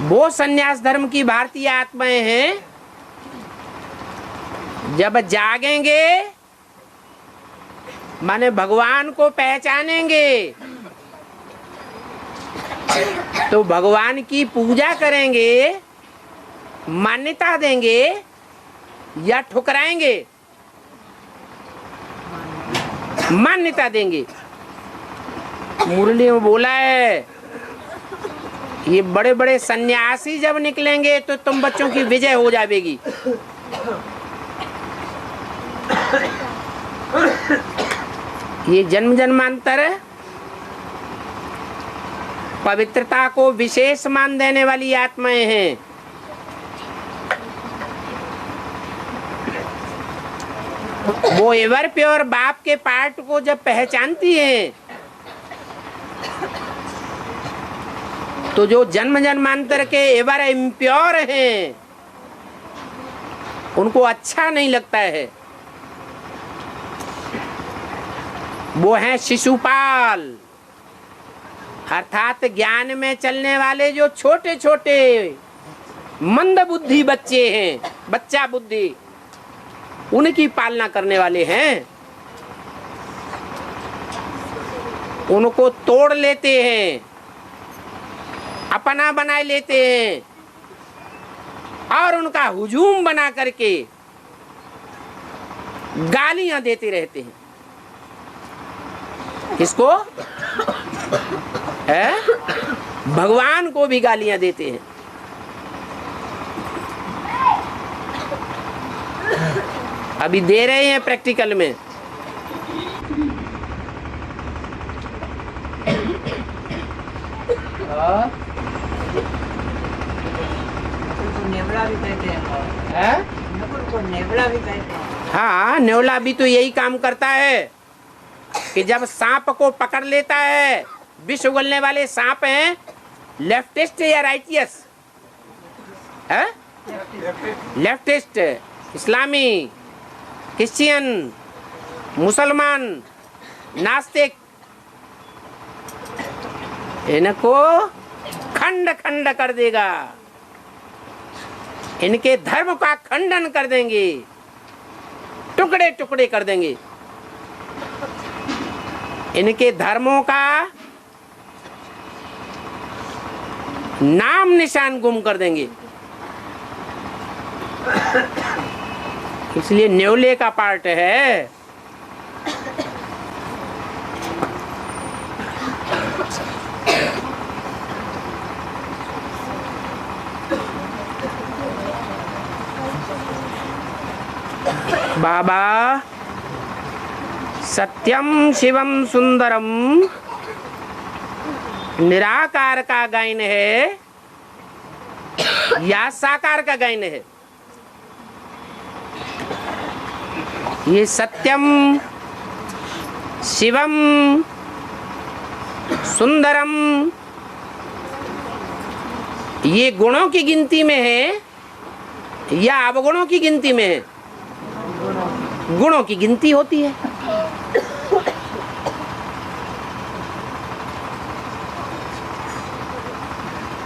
Speaker 1: वो संन्यास धर्म की भारतीय आत्माएं हैं। जब जागेंगे माने भगवान को पहचानेंगे तो भगवान की पूजा करेंगे, मान्यता देंगे या ठुकराएंगे? मान्यता देंगे। मुरली में बोला है ये बड़े बड़े सन्यासी जब निकलेंगे तो तुम बच्चों की विजय हो जाएगी। ये जन्म जन्मांतर पवित्रता को विशेष मान देने वाली आत्माएं हैं। वो एवर प्योर बाप के पार्ट को जब पहचानती है तो जो जन्म जन्मांतर के एवर इम्प्योर हैं उनको अच्छा नहीं लगता है। वो हैं शिशुपाल, अर्थात ज्ञान में चलने वाले जो छोटे छोटे मंद बुद्धि बच्चे हैं, बच्चा बुद्धि, उनकी पालना करने वाले हैं। उनको तोड़ लेते हैं, अपना बना लेते हैं और उनका हुजूम बना करके गालियां देते रहते हैं। किसको? है? भगवान को भी गालियां देते हैं। अभी दे रहे हैं प्रैक्टिकल में।
Speaker 5: नेवला भी कहते हैं। नकुल को नेवला भी कहते हैं।
Speaker 1: हाँ, नेवला भी तो यही काम करता है कि जब सांप को पकड़ लेता है, विष उगलने वाले सांप हैं, लेफ्टिस्ट या राइटियस है? लेफ्टिस्ट, इस्लामी, क्रिश्चियन, मुसलमान, नास्तिक, इनको खंड खंड कर देगा। इनके धर्म का खंडन कर देंगे, टुकड़े टुकड़े कर देंगे। इनके धर्मों का नाम निशान गुम कर देंगे। इसलिए न्योले का पार्ट है। बाबा सत्यम शिवम सुंदरम निराकार का गायन है या साकार का गायन है? ये सत्यम शिवम सुंदरम ये गुणों की गिनती में है या अवगुणों की गिनती में है? गुणों की गिनती होती है।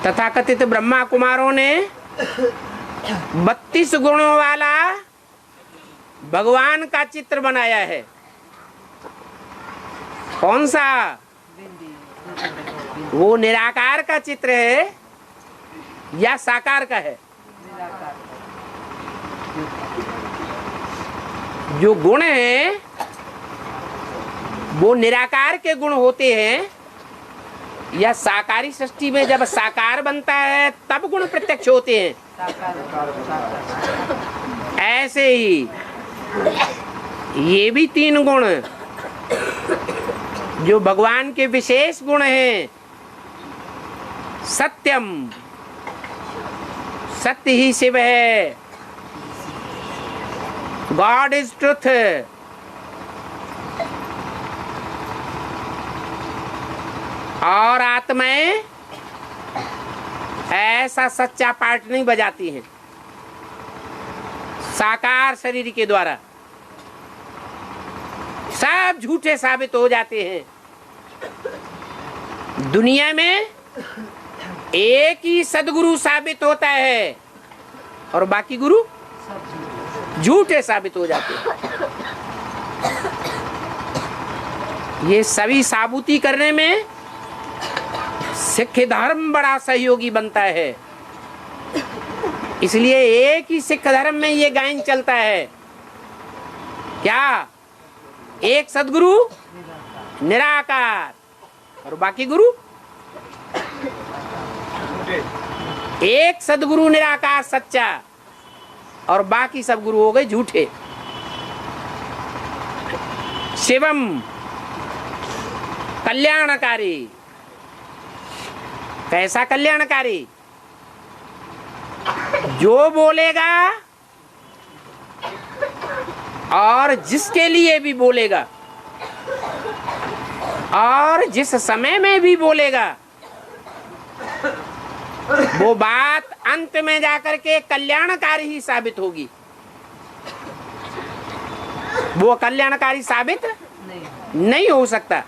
Speaker 1: तथाकथित ब्रह्मा कुमारों ने 32 गुणों वाला भगवान का चित्र बनाया है। कौन सा? वो निराकार का चित्र है या साकार का है? जो गुण हैं वो निराकार के गुण होते हैं या साकारी सृष्टि में जब साकार बनता है तब गुण प्रत्यक्ष होते हैं? ऐसे ही ये भी 3 गुण जो भगवान के विशेष गुण हैं। सत्यम, सत्य ही शिव है, गॉड इज ट्रुथ। और आत्माएं ऐसा सच्चा पार्ट नहीं बजाती हैं साकार शरीर के द्वारा, सब झूठे साबित हो जाते हैं। दुनिया में एक ही सदगुरु साबित होता है और बाकी गुरु झूठे साबित हो जाते हैं। ये सभी साबुती करने में सिख धर्म बड़ा सहयोगी बनता है। इसलिए एक ही सिख धर्म में ये गायन चलता है, क्या? एक सदगुरु निराकार और बाकी गुरु, एक सदगुरु निराकार सच्चा और बाकी सब गुरु हो गए झूठे। शिवम कल्याणकारी। कैसा कल्याणकारी? जो बोलेगा और जिसके लिए भी बोलेगा और जिस समय में भी बोलेगा, वो बात अंत में जाकर के कल्याणकारी ही साबित होगी। वो कल्याणकारी साबित नहीं हो सकता।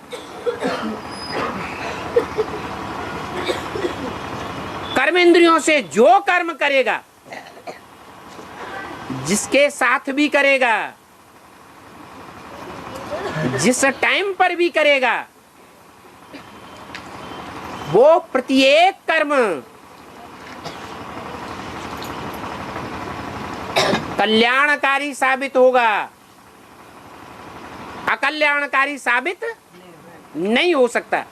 Speaker 1: कर्म इंद्रियों से जो कर्म करेगा, जिसके साथ भी करेगा, जिस टाइम पर भी करेगा, वो प्रत्येक कर्म कल्याणकारी साबित होगा, अकल्याणकारी साबित नहीं हो सकता।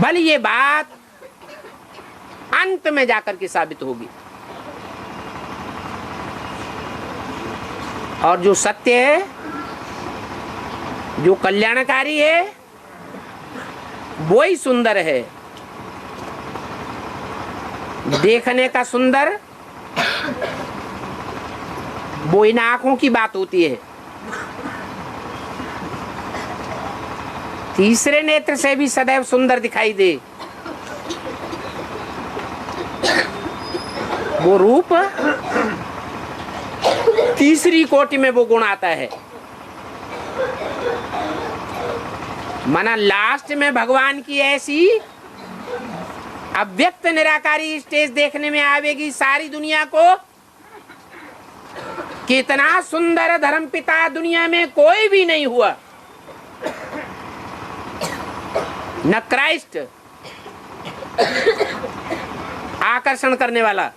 Speaker 1: बल ये बात अंत में जाकर के साबित होगी। और जो सत्य है, जो कल्याणकारी है, वो ही सुंदर है। देखने का सुंदर वो इन आंखों की बात होती है। तीसरे नेत्र से भी सदैव सुंदर दिखाई दे, वो रूप तीसरी कोटि में वो गुण आता है। माना लास्ट में भगवान की ऐसी अव्यक्त निराकारी स्टेज देखने में आवेगी सारी दुनिया को, कितना सुंदर धर्मपिता दुनिया में कोई भी नहीं हुआ। न क्राइस्ट आकर्षण करने वाला,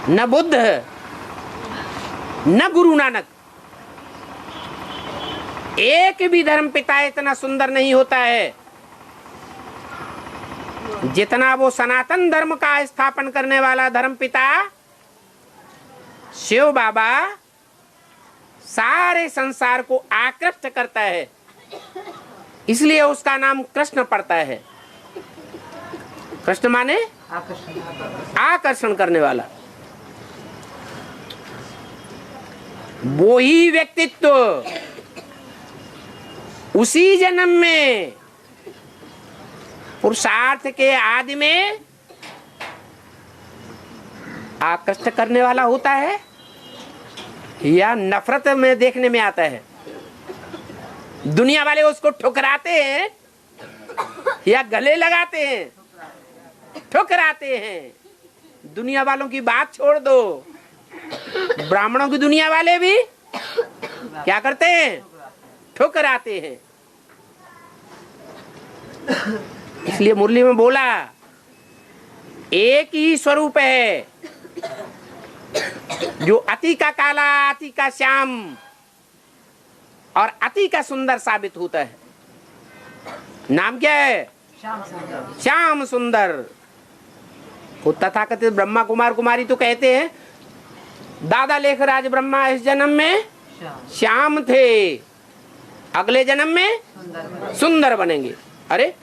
Speaker 1: न बुद्ध, न गुरु नानक, एक भी धर्मपिता इतना सुंदर नहीं होता है जितना वो सनातन धर्म का स्थापन करने वाला धर्मपिता शिव बाबा सारे संसार को आकृष्ट करता है। इसलिए उसका नाम कृष्ण पड़ता है। कृष्ण माने आकर्षण करने वाला। वो ही व्यक्तित्व उसी जन्म में पुरुषार्थ के आदि में आकृष्ट करने वाला होता है या नफरत में देखने में आता है। दुनिया वाले उसको ठुकराते हैं या गले लगाते हैं, ठुकराते हैं। दुनिया वालों की बात छोड़ दो, ब्राह्मणों की दुनिया वाले भी क्या करते हैं? ठुकराते हैं। इसलिए मुरली में बोला एक ही स्वरूप है, जो अति का काला, अति का श्याम और अति का सुंदर साबित होता है। नाम क्या है? श्याम सुंदर। वो तथाकथित ब्रह्मा कुमार कुमारी तो कहते हैं दादा लेखराज ब्रह्मा इस जन्म में श्याम थे, अगले जन्म में सुंदर बनेंगे। अरे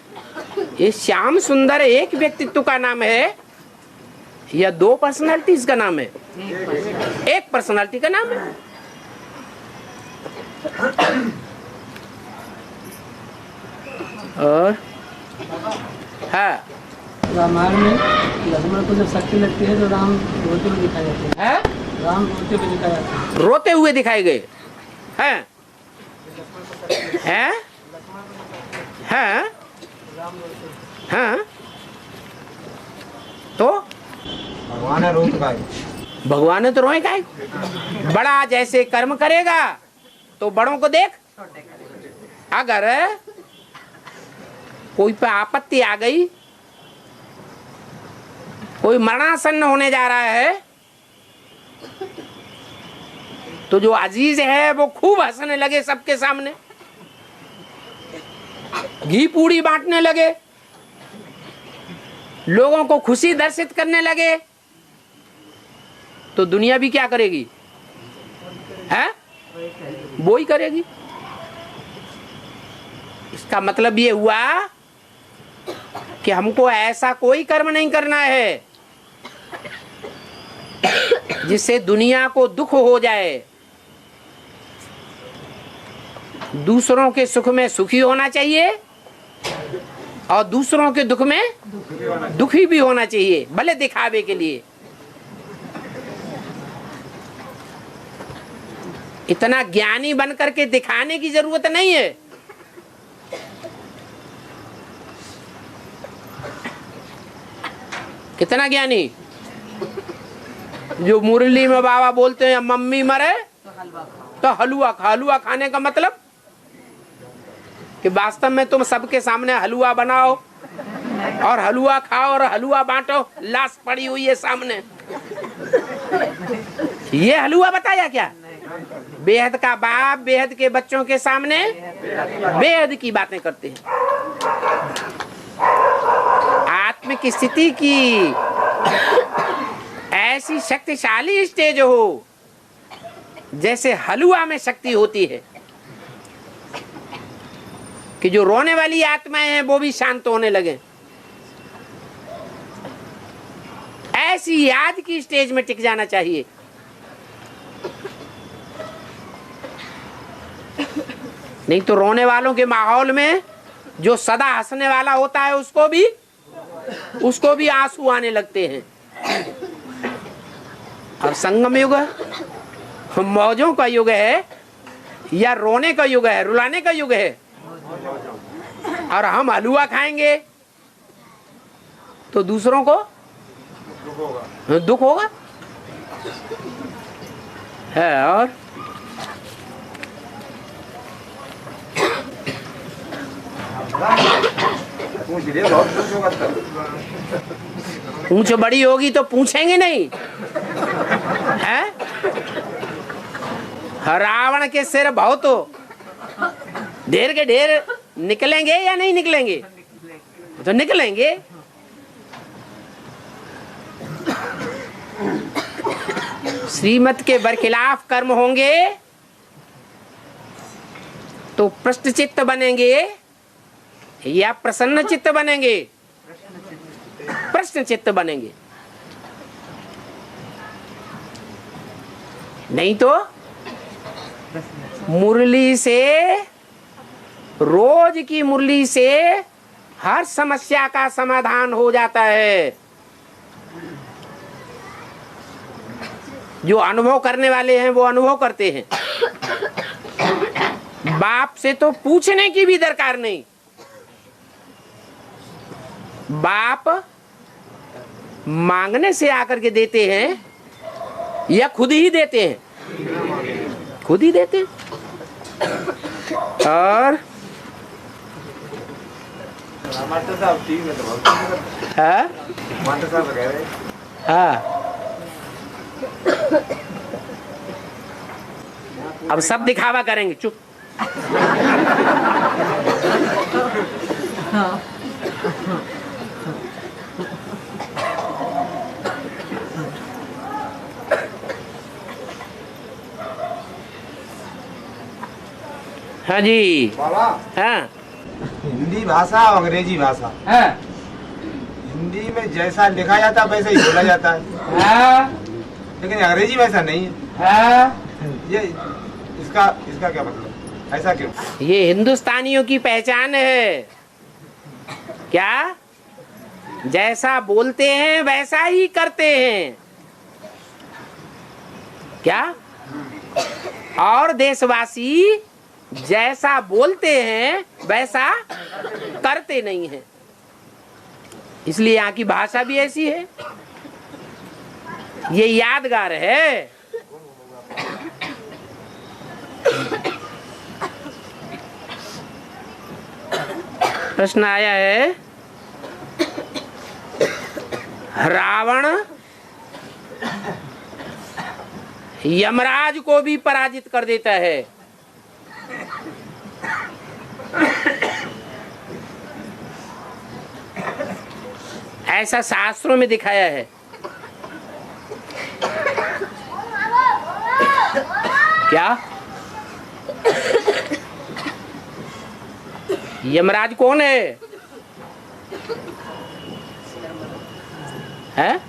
Speaker 1: ये श्याम सुंदर एक व्यक्तित्व का नाम है या दो पर्सनालिटीज का नाम है? एक पर्सनालिटी का नाम है। और हाँ,
Speaker 3: रामायण में लक्ष्मण को जब शक्ति लगती है तो राम रोते हुए दिखाए जाते हैं। राम रोते हुए दिखाए जाते हैं।
Speaker 1: रोते हुए दिखाए गए हैं? हैं? हैं? हाँ, तो
Speaker 2: भगवान है रोत का
Speaker 1: भगवान ने तो रोए का। बड़ा जैसे कर्म करेगा तो बड़ों को देख। अगर कोई पे आपत्ति आ गई, कोई मरणासन्न होने जा रहा है, तो जो अजीज है वो खूब हंसने लगे सबके सामने, घी पूड़ी बांटने लगे, लोगों को खुशी दर्शित करने लगे, तो दुनिया भी क्या करेगी? है वो ही करेगी। इसका मतलब ये हुआ कि हमको ऐसा कोई कर्म नहीं करना है जिससे दुनिया को दुख हो जाए। दूसरों के सुख में सुखी होना चाहिए और दूसरों के दुख में दुखी भी होना चाहिए, भले दिखावे के लिए। इतना ज्ञानी बन करके दिखाने की जरूरत नहीं है। कितना ज्ञानी, जो मुरली में बाबा बोलते हैं मम्मी मरे तो हलवा खा। हलवा खाने का मतलब कि वास्तव में तुम सबके सामने हलवा बनाओ और हलवा खाओ और हलवा बांटो। लाश पड़ी हुई है सामने, ये हलवा बताया क्या? बेहद का बाप बेहद के बच्चों के सामने बेहद की बातें करते हैं। आत्मिक स्थिति की ऐसी शक्तिशाली स्टेज हो जैसे हलवा में शक्ति होती है कि जो रोने वाली आत्माएं हैं वो भी शांत होने लगे। ऐसी याद की स्टेज में टिक जाना चाहिए। नहीं तो रोने वालों के माहौल में जो सदा हंसने वाला होता है उसको भी आंसू आने लगते हैं। और संगम युग मौजों का युग है या रोने का युग है, रुलाने का युग है? और हम हलवा खाएंगे तो दूसरों को दुख होगा है। और पूंछ बड़ी होगी तो पूछेंगे नहीं है? रावण के सिर बहुत हो, ढेर के ढेर निकलेंगे या नहीं निकलेंगे? तो निकलेंगे। श्रीमत के बरखिलाफ कर्म होंगे तो प्रश्न चित्त बनेंगे या प्रसन्न चित्त बनेंगे? प्रश्न चित्त बनेंगे। नहीं तो मुरली से, रोज की मुरली से हर समस्या का समाधान हो जाता है। जो अनुभव करने वाले हैं वो अनुभव करते हैं। बाप से तो पूछने की भी दरकार नहीं। बाप मांगने से आकर के देते हैं या खुद ही देते हैं? खुद ही देते हैं। और हाँ, अब सब दिखावा करेंगे। चुप। हाँ जी
Speaker 4: बाबा।
Speaker 1: हाँ
Speaker 4: हिंदी भाषा और अंग्रेजी भाषा,
Speaker 1: हाँ
Speaker 4: हिंदी में जैसा लिखा जाता है वैसे ही बोला जाता है,
Speaker 1: हाँ
Speaker 4: लेकिन अंग्रेजी में ऐसा नहीं है।
Speaker 1: हाँ।
Speaker 4: ये इसका क्या मतलब, ऐसा क्यों?
Speaker 1: ये हिंदुस्तानियों की पहचान है। क्या? जैसा बोलते हैं वैसा ही करते हैं। क्या? और देशवासी जैसा बोलते हैं वैसा करते नहीं हैं। इसलिए यहाँ की भाषा भी ऐसी है। ये यादगार है। प्रश्न आया है, रावण यमराज को भी पराजित कर देता है। ऐसा शास्त्रों में दिखाया है। क्या? यमराज कौन है? हैं?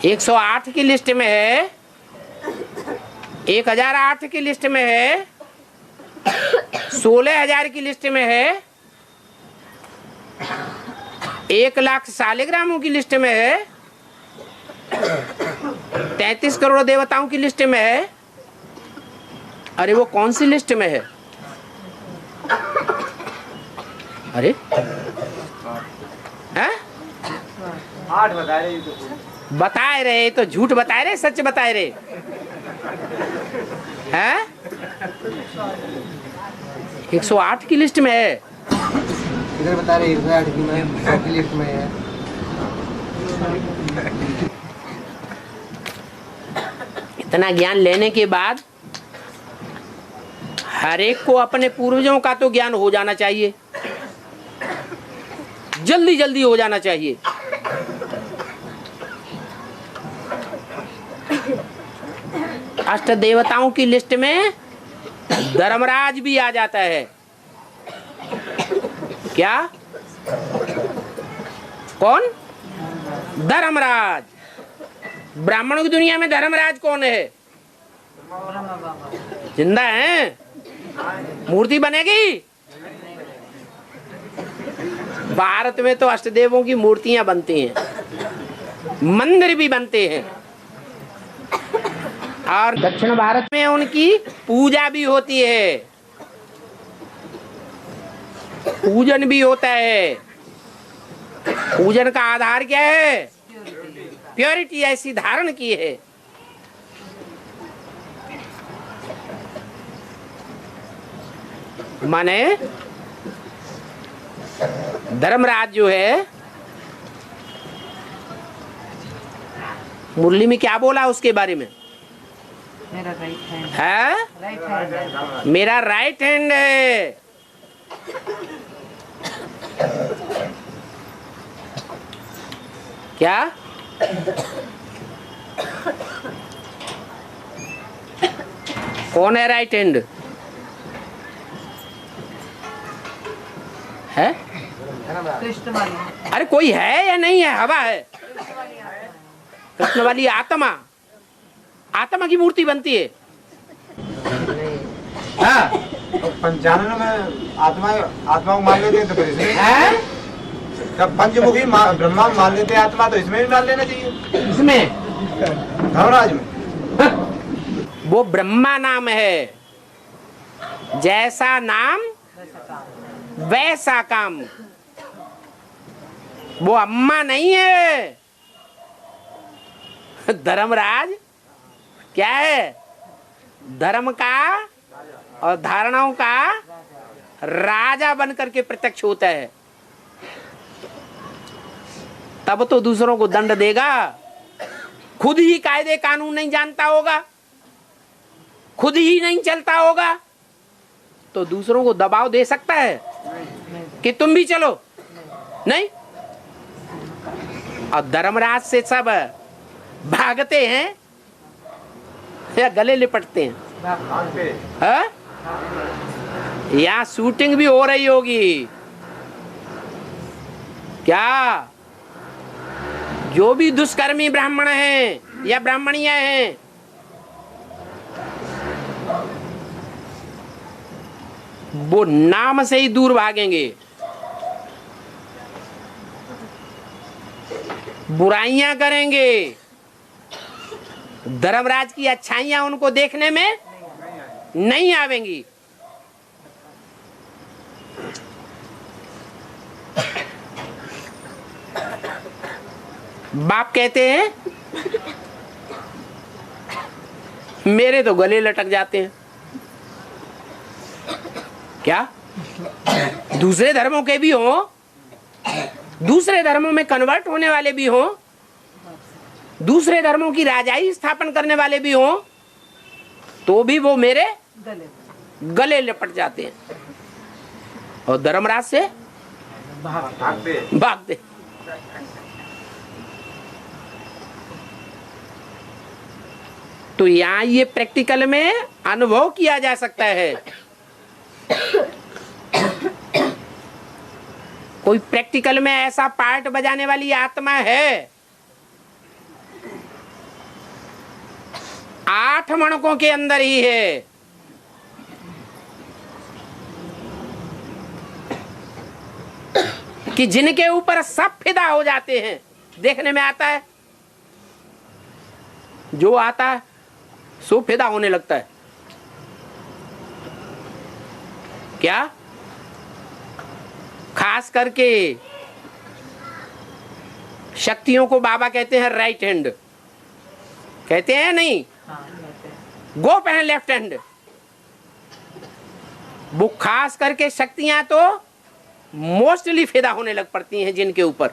Speaker 1: 108 की लिस्ट में है, 1008 की लिस्ट में है, 16,000 की लिस्ट में है, 1,00,000 शालिग्रामों की लिस्ट में है, 33 करोड़ देवताओं की लिस्ट में है। अरे वो कौन सी लिस्ट में है? अरे हैं?
Speaker 4: 8 बता रहे तो
Speaker 1: बताए रहे तो झूठ बताए रहे, सच बताए रहे हैं? 108 की लिस्ट में है।
Speaker 2: इधर बता रहे 108 की में 100 की लिस्ट में है।
Speaker 1: इतना ज्ञान लेने के बाद हर एक को अपने पूर्वजों का तो ज्ञान हो जाना चाहिए, जल्दी जल्दी हो जाना चाहिए। अष्ट देवताओं की लिस्ट में धर्मराज भी आ जाता है। क्या? कौन? धर्मराज। ब्राह्मणों की दुनिया में धर्मराज कौन है? जिंदा है? मूर्ति बनेगी? भारत में तो अष्टदेवों की मूर्तियां बनती हैं, मंदिर भी बनते हैं, और दक्षिण भारत में उनकी पूजा भी होती है, पूजन भी होता है। पूजन का आधार क्या है? प्योरिटी ऐसी धारण की है। माने धर्मराज जो है, मुरली में क्या बोला उसके बारे में?
Speaker 5: मेरा राइट हैंड
Speaker 1: है?
Speaker 5: राइट हैंड
Speaker 1: मेरा राइट हैंड है। क्या? कौन है राइट हैंड? है?
Speaker 5: कृष्ण वाली
Speaker 1: अरे कोई है या नहीं है? हवा है। कृष्ण वाली आत्मा, आत्मा की मूर्ति बनती है। हाँ?
Speaker 4: 95 में आत्मा को मान लेते हैं तो फिर इसमें
Speaker 1: है?
Speaker 4: जब पंचमुखी ब्रह्मा मान लेते हैं आत्मा, तो इसमें भी मान लेना चाहिए।
Speaker 1: इसमें
Speaker 4: धर्मराज में
Speaker 1: वो ब्रह्मा नाम है, जैसा नाम वैसा काम। वो अम्मा नहीं है। धर्मराज क्या है? धर्म का और धारणाओं का राजा बनकर के प्रत्यक्ष होता है। तब तो दूसरों को दंड देगा। खुद ही कायदे कानून नहीं जानता होगा, खुद ही नहीं चलता होगा, तो दूसरों को दबाव दे सकता है कि तुम भी चलो? नहीं। और धर्मराज से सब भागते हैं या गले लिपटते हैं? हाँ? यहाँ शूटिंग भी हो रही होगी क्या? जो भी दुष्कर्मी ब्राह्मण हैं या ब्राह्मणियां हैं, वो नाम से ही दूर भागेंगे, बुराइयां करेंगे। धर्मराज की अच्छाइयां उनको देखने में नहीं आवेंगी। बाप कहते हैं मेरे तो गले लटक जाते हैं। क्या? दूसरे धर्मों के भी हो, दूसरे धर्मों में कन्वर्ट होने वाले भी हो, दूसरे धर्मों की राजाई स्थापन करने वाले भी हो, तो भी वो मेरे गले लिपट जाते हैं और धर्मराज से भागते। तो यहाँ ये प्रैक्टिकल में अनुभव किया जा सकता है। कोई प्रैक्टिकल में ऐसा पार्ट बजाने वाली आत्मा है 8 मणकों के अंदर ही है। कि जिनके ऊपर सब फिदा हो जाते हैं। देखने में आता है, जो आता है सो फिदा होने लगता है। क्या? खास करके शक्तियों को बाबा कहते हैं राइट हैंड, कहते हैं नहीं, गोप है लेफ्ट हैंड। वो खास करके शक्तियां तो मोस्टली फिदा होने लग पड़ती हैं जिनके ऊपर।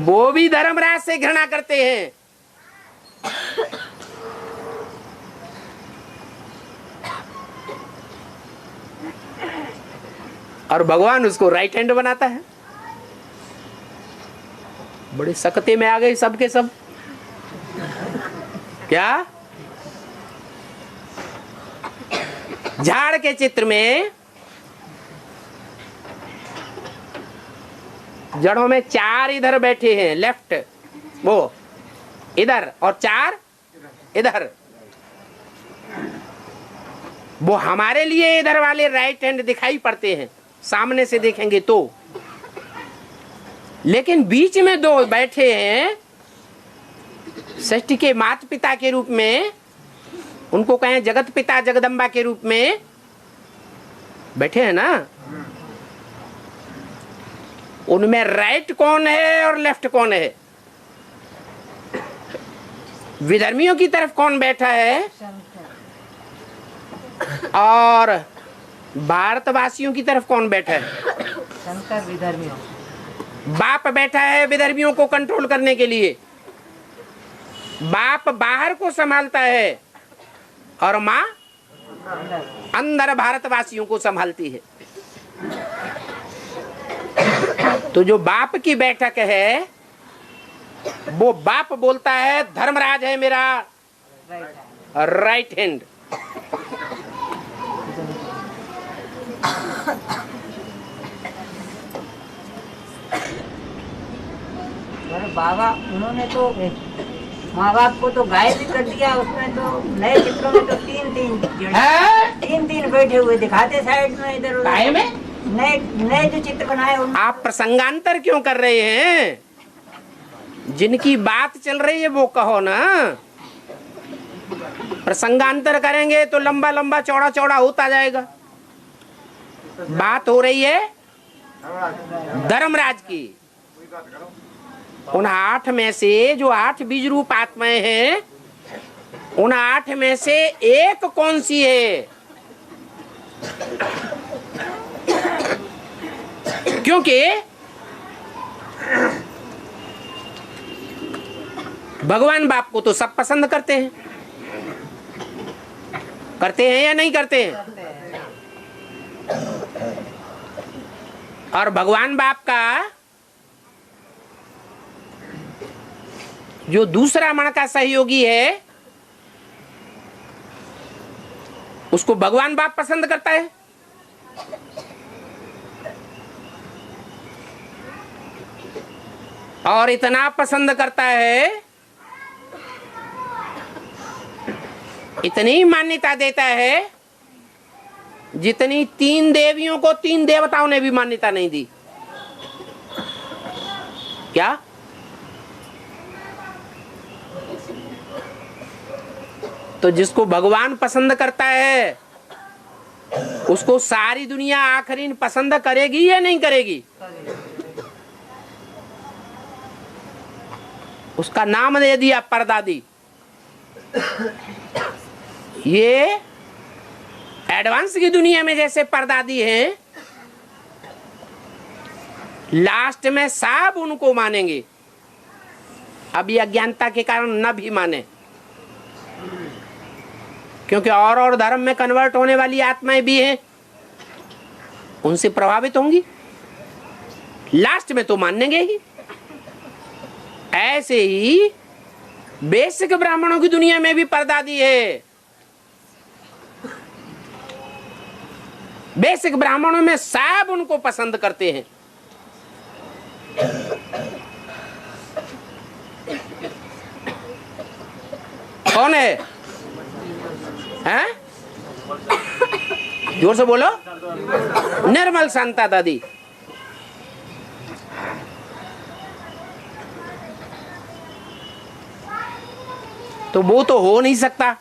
Speaker 1: वो भी धर्मराज से घृणा करते हैं। और भगवान उसको राइट हैंड बनाता है। बड़े सकते में आ गए सबके सब। क्या? झाड़ के चित्र में जड़ों में 4 इधर बैठे हैं, लेफ्ट वो इधर और 4 इधर। वो हमारे लिए इधर वाले राइट हैंड दिखाई पड़ते हैं सामने से देखेंगे तो, लेकिन बीच में 2 बैठे हैं सृष्टि के माता पिता के रूप में, उनको कहें जगत पिता जगदम्बा के रूप में बैठे हैं ना। उनमें राइट कौन है और लेफ्ट कौन है? विधर्मियों की तरफ कौन बैठा है और भारतवासियों की तरफ कौन बैठा है?
Speaker 5: शंकर विधर्मियों।
Speaker 1: बाप बैठा है विधर्मियों को कंट्रोल करने के लिए। बाप बाहर को संभालता है और माँ अंदर भारतवासियों को संभालती है। तो जो बाप की बैठक है वो बाप बोलता है धर्मराज है मेरा राइट हैंड।
Speaker 5: अरे बाबा उन्होंने तो माँ बाप को तो गायब भी कर दिया। उसमें तो नए चित्रों में तो 3 बैठे हुए दिखाते साइड में इधर उधर में। नए जो चित्र बनाए
Speaker 1: आप प्रसंगांतर क्यों कर रहे हैं? जिनकी बात चल रही है वो कहो ना। प्रसंगांतर करेंगे तो लंबा लंबा चौड़ा चौड़ा होता जाएगा। बात हो रही है धर्मराज की। उन 8 में से जो 8 बीज रूप आत्माएं हैं, उन 8 में से एक कौन सी है? क्योंकि भगवान बाप को तो सब पसंद करते हैं। करते हैं या नहीं करते हैं? और भगवान बाप का जो दूसरा मण का सहयोगी है उसको भगवान बाप पसंद करता है। और इतना पसंद करता है, इतनी मान्यता देता है जितनी 3 देवियों को 3 देवताओं ने भी मान्यता नहीं दी। क्या? तो जिसको भगवान पसंद करता है उसको सारी दुनिया आखिरीन पसंद करेगी या नहीं करेगी? उसका नाम दे दिया परदादी। ये एडवांस की दुनिया में जैसे परदादी हैं, लास्ट में सब उनको मानेंगे। अभी अज्ञानता के कारण न भी माने, क्योंकि और धर्म में कन्वर्ट होने वाली आत्माएं भी हैं, उनसे प्रभावित होंगी, लास्ट में तो मानेंगे ही। ऐसे ही बेसिक ब्राह्मणों की दुनिया में भी परदादी है। बेसिक ब्राह्मणों में सब उनको पसंद करते हैं। कौन है? हैं? जोर से बोलो। निर्मल शांता दादी। तो वो तो हो नहीं सकता।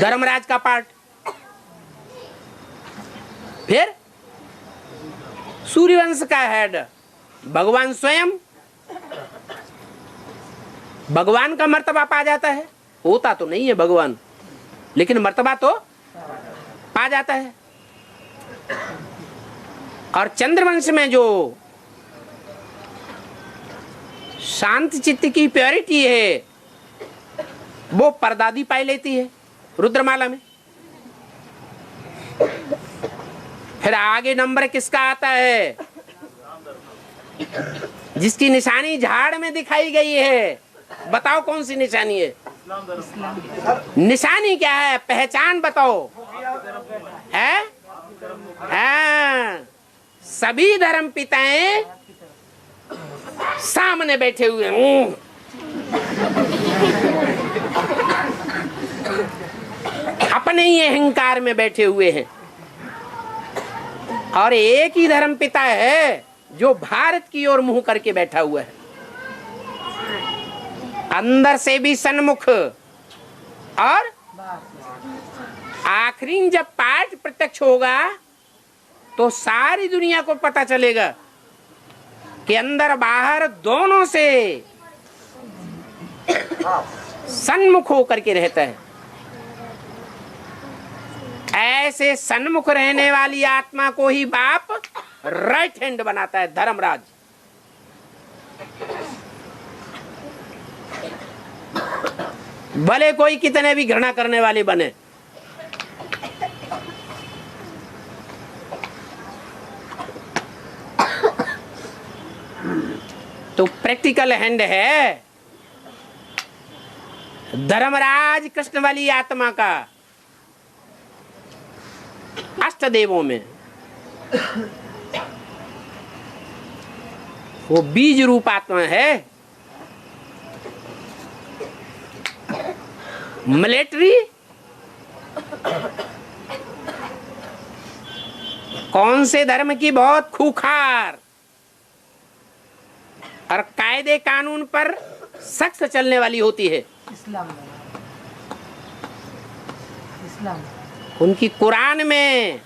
Speaker 1: धर्मराज का पार्ट। फिर सूर्यवंश का हेड भगवान स्वयं। भगवान का मर्तबा पा जाता है। होता तो नहीं है भगवान, लेकिन मर्तबा तो पा जाता है। और चंद्रवंश में जो शांत चित्त की प्योरिटी है वो परदादी पाई लेती है रुद्रमाला में। फिर आगे नंबर किसका आता है? जिसकी निशानी झाड़ में दिखाई गई है। बताओ कौन सी निशानी है? निशानी क्या है? पहचान बताओ। है? सभी धर्म पिताएं सामने बैठे हुए हैं। अपने ही अहंकार में बैठे हुए हैं। और एक ही धर्म पिता है जो भारत की ओर मुंह करके बैठा हुआ है। अंदर से भी सन्मुख। और आखिरी जब पाठ प्रत्यक्ष होगा तो सारी दुनिया को पता चलेगा कि अंदर बाहर दोनों से सन्मुख होकर के रहता है। ऐसे सन्मुख रहने वाली आत्मा को ही बाप राइट हैंड बनाता है धर्मराज। भले कोई कितने भी घृणा करने वाले बने। तो प्रैक्टिकल हैंड है धर्मराज कृष्ण वाली आत्मा का अष्टदेवों में। वो बीज रूप आत्मा है। मिलिट्री कौन से धर्म की बहुत खूंखार और कायदे कानून पर सख्त चलने वाली होती है?
Speaker 5: इस्लाम।
Speaker 1: उनकी कुरान में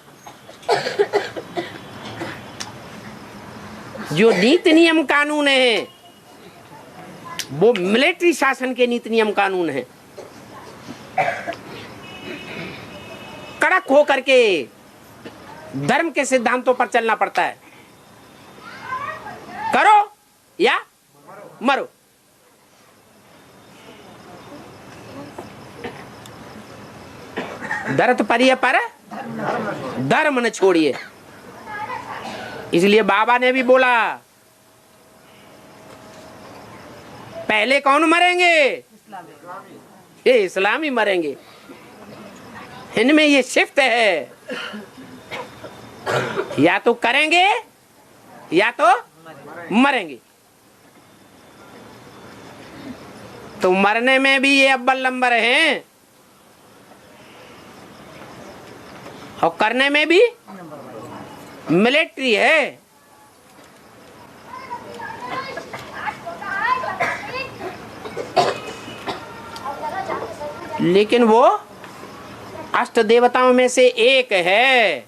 Speaker 1: जो नीति नियम कानून है वो मिलिट्री शासन के नीति नियम कानून है। कड़क होकर के धर्म के सिद्धांतों पर चलना पड़ता है। करो या मरो। दर्द परिय पर धर्म न छोड़िए। इसलिए बाबा ने भी बोला पहले कौन मरेंगे? ये इस्लामी मरेंगे। इनमें ये शिफ्ट है, या तो करेंगे या तो मरेंगे। तो मरने में भी ये अव्वल नंबर हैं और करने में भी मिलिट्री है। लेकिन वो अष्ट देवताओं में से एक है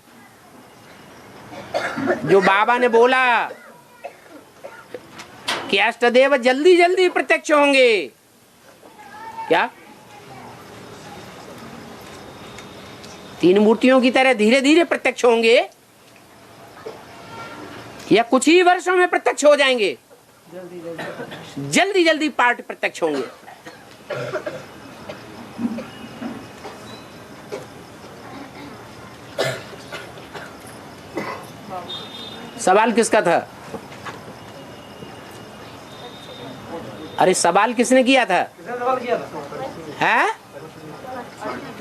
Speaker 1: जो बाबा ने बोला कि अष्टदेव जल्दी जल्दी प्रत्यक्ष होंगे। क्या? तीन मूर्तियों की तरह धीरे धीरे प्रत्यक्ष होंगे या कुछ ही वर्षों में प्रत्यक्ष हो जाएंगे? जल्दी जल्दी पार्ट प्रत्यक्ष होंगे। सवाल किसका था? अरे सवाल किसने किया था? है?